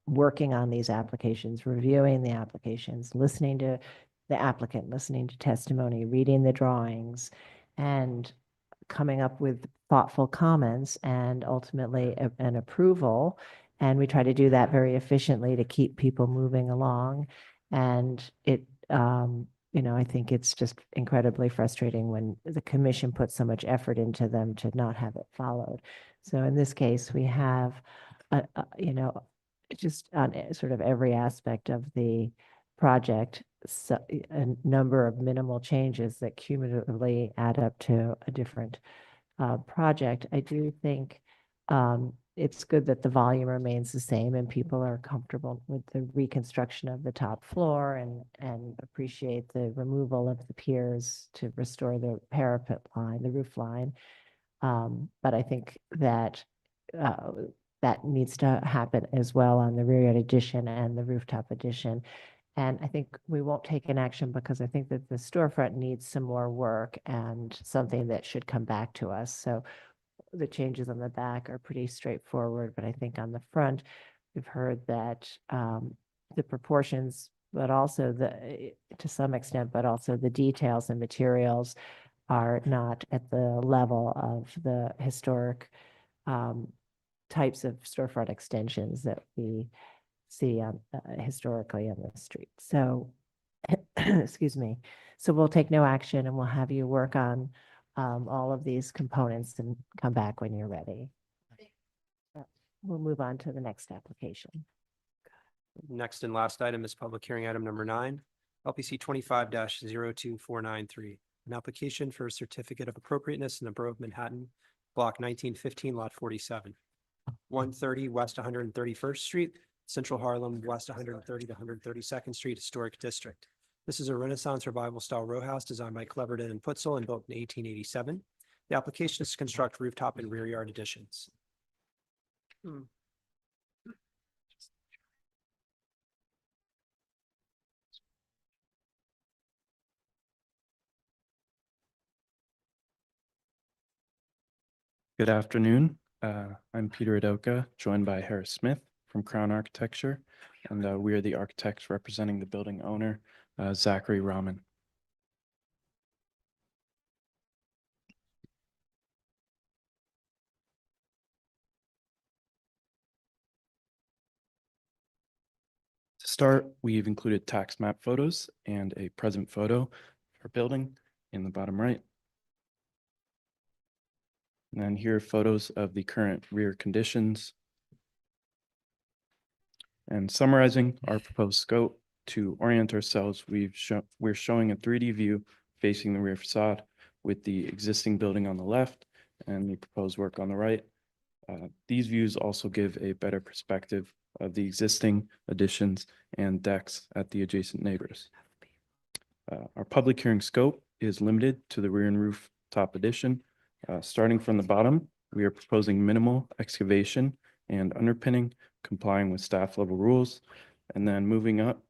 working on these applications, reviewing the applications, listening to the applicant, listening to testimony, reading the drawings, and coming up with thoughtful comments and ultimately an approval. And we try to do that very efficiently to keep people moving along. And I think it's just incredibly frustrating when the commission puts so much effort into them to not have it followed. So in this case, we have, just on sort of every aspect of the project, so a number of minimal changes that cumulatively add up to a different project. I do think it's good that the volume remains the same and people are comfortable with the reconstruction of the top floor and appreciate the removal of the piers to restore the parapet line, the roof line. But I think that that needs to happen as well on the rear yard addition and the rooftop addition. And I think we won't take an action because I think that the storefront needs some more work and something that should come back to us. So the changes on the back are pretty straightforward, but I think on the front, we've heard that the proportions, but also to some extent, but also the details and materials are not at the level of the historic types of storefront extensions that we see historically on the street. So, excuse me. So we'll take no action and we'll have you work on all of these components and come back when you're ready. We'll move on to the next application. Next and last item is public hearing item number 9, LPC 25-02493, an application for a certificate of appropriateness in the Borough of Manhattan, block 1915, lot 47, 130 West 131st Street, Central Harlem, West 130 to 132nd Street, Historic District. This is a Renaissance revival style row house designed by Cleverton and Putzel and built in 1887. The application is to construct rooftop and rear yard additions. Good afternoon. I'm Peter Adoka, joined by Harris Smith from Crown Architecture, and we are the architects representing the building owner, Zachary Rahman. To start, we've included tax map photos and a present photo for building in the bottom right. And then here are photos of the current rear conditions. And summarizing our proposed scope, to orient ourselves, we're showing a 3D view facing the rear facade with the existing building on the left and the proposed work on the right. These views also give a better perspective of the existing additions and decks at the adjacent neighbors. Our public hearing scope is limited to the rear and roof top addition. Starting from the bottom, we are proposing minimal excavation and underpinning, complying with staff level rules. And then moving up,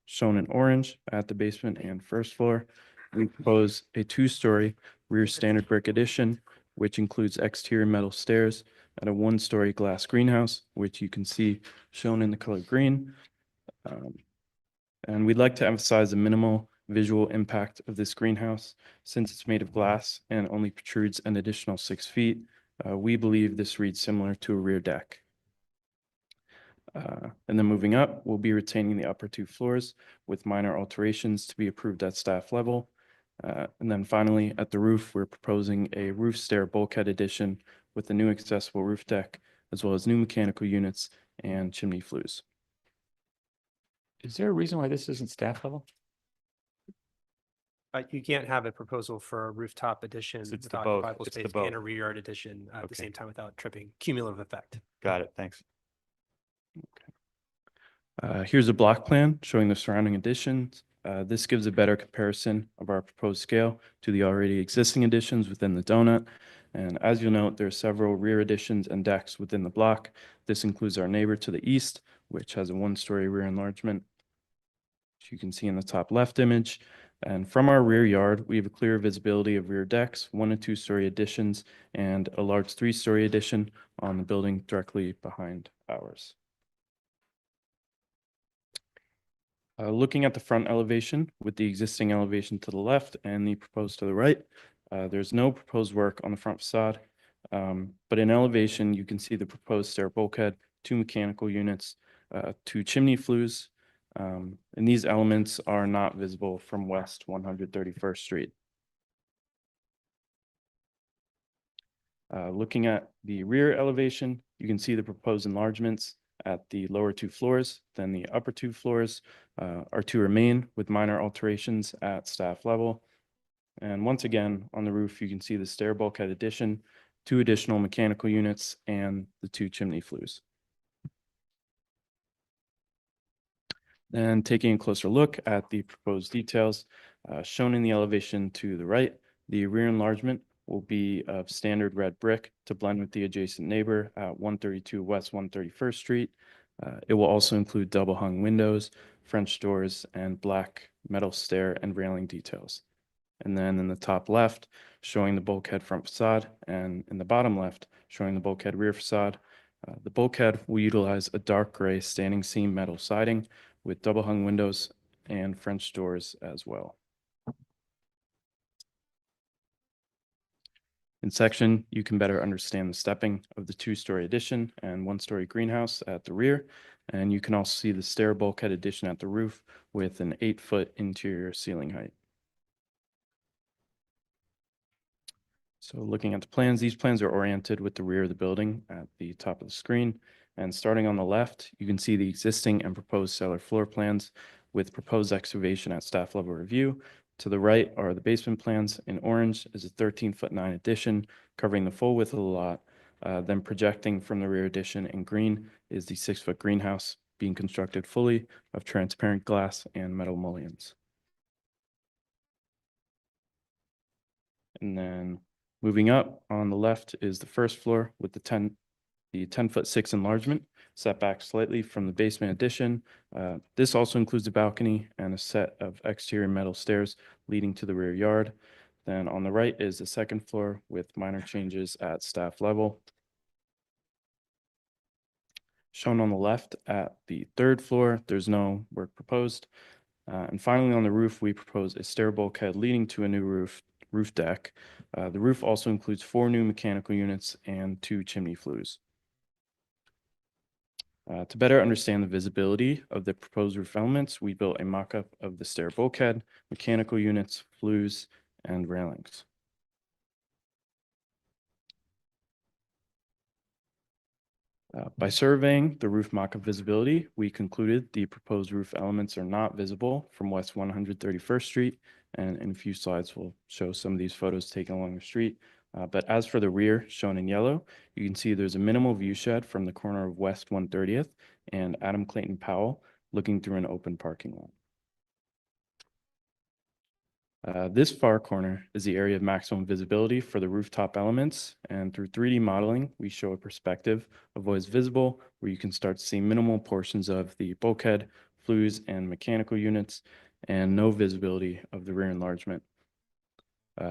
shown in orange at the basement and first floor, we propose a 2-story rear standard brick addition, which includes exterior metal stairs and a 1-story glass greenhouse, which you can see shown in the color green. And we'd like to emphasize the minimal visual impact of this greenhouse. Since it's made of glass and only protrudes an additional 6 feet, we believe this reads similar to a rear deck. And then moving up, we'll be retaining the upper 2 floors with minor alterations to be approved at staff level. And then finally, at the roof, we're proposing a roof stair bulkhead addition with a new accessible roof deck, as well as new mechanical units and chimney flues. Is there a reason why this isn't staff level? You can't have a proposal for a rooftop addition It's the without both. occupiable It's the space both. and a rear yard addition at the Okay. same time without tripping cumulative effect. Got it, thanks. Here's a block plan showing the surrounding additions. This gives a better comparison of our proposed scale to the already existing additions within the donut. And as you'll note, there are several rear additions and decks within the block. This includes our neighbor to the east, which has a 1-story rear enlargement, which you can see in the top left image. And from our rear yard, we have a clear visibility of rear decks, 1- and 2-story additions, and a large 3-story addition on the building directly behind ours. Looking at the front elevation with the existing elevation to the left and the proposed to the right, there's no proposed work on the front facade. But in elevation, you can see the proposed stair bulkhead, 2 mechanical units, 2 chimney flues, and these elements are not visible from West 131st Street. Looking at the rear elevation, you can see the proposed enlargements at the lower 2 floors. Then the upper 2 floors are to remain with minor alterations at staff level. And once again, on the roof, you can see the stair bulkhead addition, 2 additional mechanical units, and the 2 chimney flues. Then taking a closer look at the proposed details, shown in the elevation to the right, the rear enlargement will be of standard red brick to blend with the adjacent neighbor at 132 West 131st Street. It will also include double hung windows, French doors, and black metal stair and railing details. And then in the top left, showing the bulkhead front facade, and in the bottom left, showing the bulkhead rear facade. The bulkhead will utilize a dark gray standing seam metal siding with double hung windows and French doors as well. In section, you can better understand the stepping of the 2-story addition and 1-story greenhouse at the rear. And you can also see the stair bulkhead addition at the roof with an 8-foot interior ceiling height. So looking at the plans, these plans are oriented with the rear of the building at the top of the screen. And starting on the left, you can see the existing and proposed cellar floor plans with proposed excavation at staff level review. To the right are the basement plans. In orange is a 13'9" addition covering the full width of the lot. Then projecting from the rear addition in green is the 6-foot greenhouse being constructed fully of transparent glass and metal mullions. And then moving up on the left is the first floor with the 10'6" enlargement set back slightly from the basement addition. This also includes a balcony and a set of exterior metal stairs leading to the rear yard. Then on the right is the second floor with minor changes at staff level. Shown on the left at the third floor, there's no work proposed. And finally, on the roof, we propose a stair bulkhead leading to a new roof deck. The roof also includes 4 new mechanical units and 2 chimney flues. To better understand the visibility of the proposed roof elements, we built a mock-up of the stair bulkhead, mechanical units, flues, and railings. By surveying the roof mock-up visibility, we concluded the proposed roof elements are not visible from West 131st Street, and in a few slides we'll show some of these photos taken along the street. But as for the rear, shown in yellow, you can see there's a minimal view shed from the corner of West 130th and Adam Clayton Powell looking through an open parking lot. This far corner is the area of maximum visibility for the rooftop elements, and through 3D modeling, we show a perspective of what is visible, where you can start to see minimal portions of the bulkhead, flues, and mechanical units, and no visibility of the rear enlargement.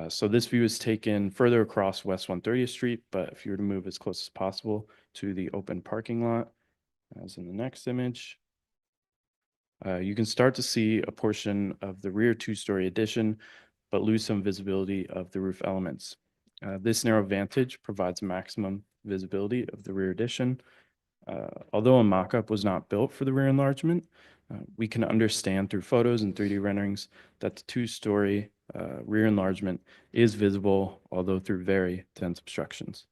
So this view is taken further across West 130th Street, but if you were to move as close as possible to the open parking lot, as in the next image, you can start to see a portion of the rear 2-story addition, but lose some visibility of the roof elements. This narrow vantage provides maximum visibility of the rear addition. Although a mock-up was not built for the rear enlargement, we can understand through photos and 3D renderings that the 2-story rear enlargement is visible, although through very dense obstructions.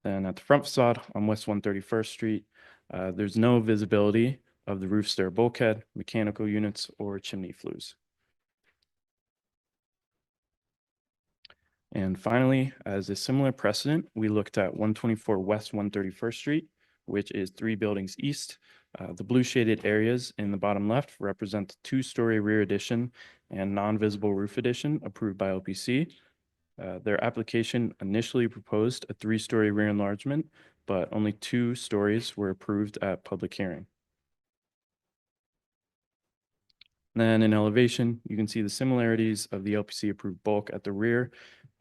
Then at the front facade on West 131st Street, there's no visibility of the roof stair bulkhead, mechanical units, or chimney flues. And finally, as a similar precedent, we looked at 124 West 131st Street, which is 3 buildings east. The blue shaded areas in the bottom left represent the 2-story rear addition and non-visible roof addition approved by LPC. Their application initially proposed a 3-story rear enlargement, but only 2 stories were approved at public hearing. Then in elevation, you can see the similarities of the LPC approved bulk at the rear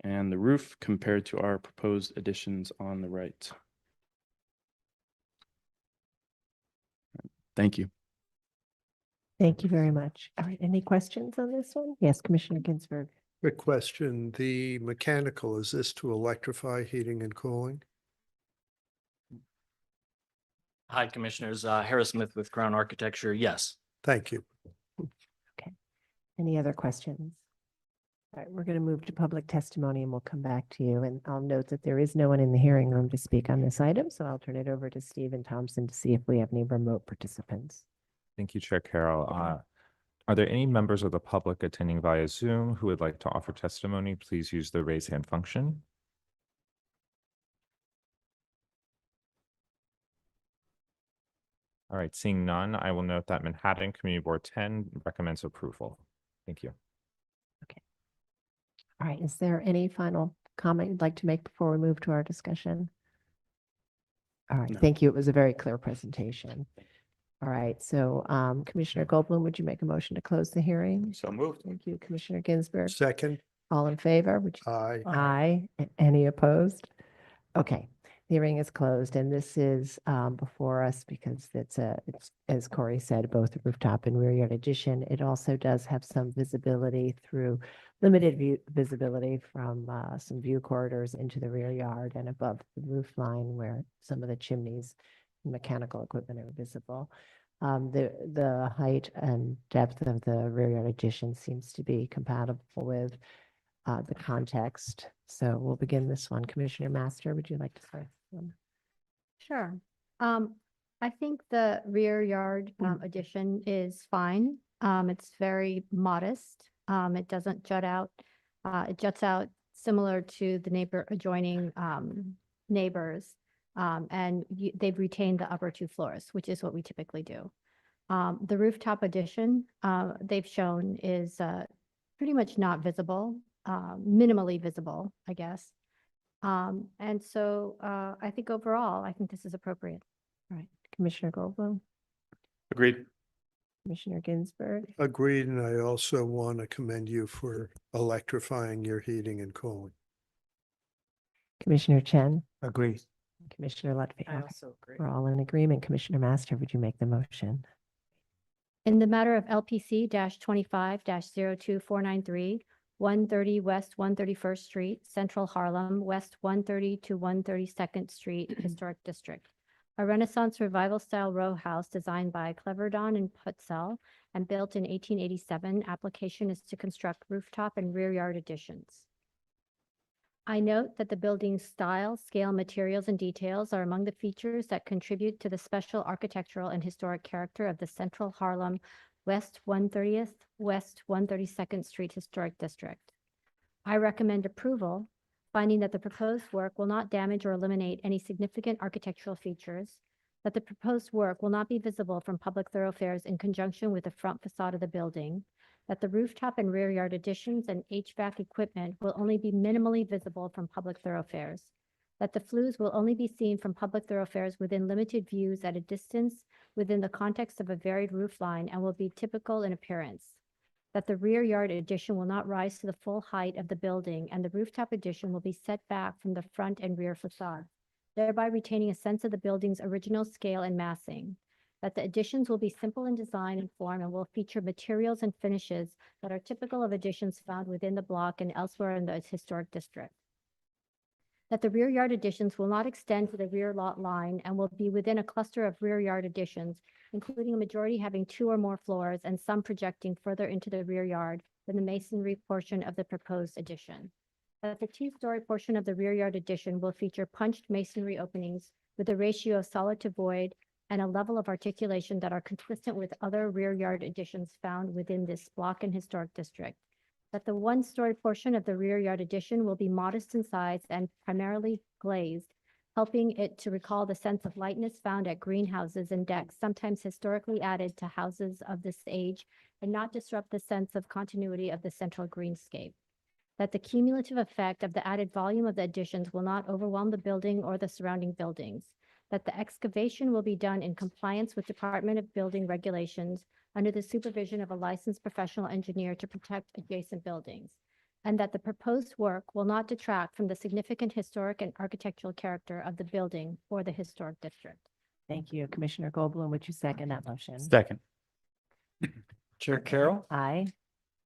and the roof compared to our proposed additions on the right. Thank you. Thank you very much. All right, any questions on this one? Yes, Commissioner Ginsburg. Quick question. The mechanical, is this to electrify heating and cooling? Hi, Commissioners. Harris Smith with Crown Architecture. Yes. Thank you. Okay. Any other questions? All right, we're going to move to public testimony and we'll come back to you. And I'll note that there is no one in the hearing room to speak on this item, so I'll turn it over to Stephen Thompson to see if we have any remote participants. Thank you, Chair Carroll. Are there any members of the public attending via Zoom who would like to offer testimony? Please use the raise hand function. All right, seeing none, I will note that Manhattan Community Board 10 recommends approval. Thank you. Okay. All right, is there any final comment you'd like to make before we move to our discussion? All right, thank you. It was a very clear presentation. All right, so Commissioner Goldblum, would you make a motion to close the hearing? So moved. Thank you, Commissioner Ginsburg. Second. All in favor? Aye. Aye. Any opposed? Okay, the hearing is closed, and this is before us because it's as Corey said, both the rooftop and rear yard addition. It also does have some visibility through limited visibility from some view corridors into the rear yard and above the roof line where some of the chimneys and mechanical equipment are visible. The height and depth of the rear yard addition seems to be compatible with the context. So we'll begin this one. Commissioner Master, would you like to start? Sure. I think the rear yard addition is fine. It's very modest. It doesn't jut out. It juts out similar to the adjoining neighbors. And they've retained the upper 2 floors, which is what we typically do. The rooftop addition they've shown is pretty much not visible, minimally visible, I guess. And so I think overall, I think this is appropriate. All right, Commissioner Goldblum. Agreed. Commissioner Ginsburg. Agreed, and I also want to commend you for electrifying your heating and cooling. Commissioner Chen, Agree. Commissioner Lutfi. I Okay, also agree. we're all in agreement. Commissioner Master, would you make the motion? In the matter of LPC 25-02493, 130 West 131st Street, Central Harlem, West 130 to 132nd Street, Historic District. A Renaissance Revival style row house designed by Cleverdon and Putzel and built in 1887. Application is to construct rooftop and rear yard additions. I note that the building's style, scale, materials, and details are among the features that contribute to the special architectural and historic character of the Central Harlem West 130th, West 132nd Street Historic District. I recommend approval, finding that the proposed work will not damage or eliminate any significant architectural features, that the proposed work will not be visible from public thoroughfares in conjunction with the front facade of the building, that the rooftop and rear yard additions and HVAC equipment will only be minimally visible from public thoroughfares, that the flues will only be seen from public thoroughfares within limited views at a distance within the context of a varied roof line and will be typical in appearance, that the rear yard addition will not rise to the full height of the building and the rooftop addition will be set back from the front and rear facade, thereby retaining a sense of the building's original scale and massing, that the additions will be simple in design and form and will feature materials and finishes that are typical of additions found within the block and elsewhere in the historic district, that the rear yard additions will not extend to the rear lot line and will be within a cluster of rear yard additions, including a majority having 2 or more floors and some projecting further into the rear yard than the masonry portion of the proposed addition. That the 2-story portion of the rear yard addition will feature punched masonry openings with a ratio of solid to void and a level of articulation that are consistent with other rear yard additions found within this block and historic district. That the 1-story portion of the rear yard addition will be modest in size and primarily glazed, helping it to recall the sense of lightness found at greenhouses and decks, sometimes historically added to houses of this age, and not disrupt the sense of continuity of the central greenscape. That the cumulative effect of the added volume of the additions will not overwhelm the building or the surrounding buildings. That the excavation will be done in compliance with Department of Building regulations under the supervision of a licensed professional engineer to protect adjacent buildings, and that the proposed work will not detract from the significant historic and architectural character of the building or the historic district. Thank you. Commissioner Goldblum, would you second that motion? Second. Chair Carroll, Aye.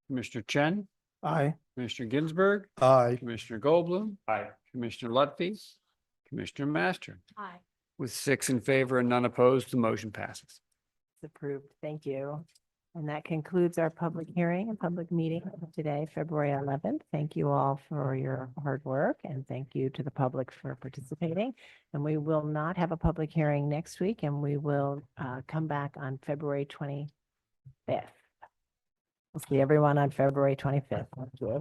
Commissioner Chen, Aye. Commissioner Ginsburg, Aye. Commissioner Goldblum, Aye. Commissioner Lutfi, Commissioner Master. Aye. With 6 in favor and none opposed, the motion passes. It's approved. Thank you. And that concludes our public hearing and public meeting of today, February 11th. Thank you all for your hard work and thank you to the public for participating. And we will not have a public hearing next week and we will come back on February 25th. We'll see everyone on February 25th. Thank you.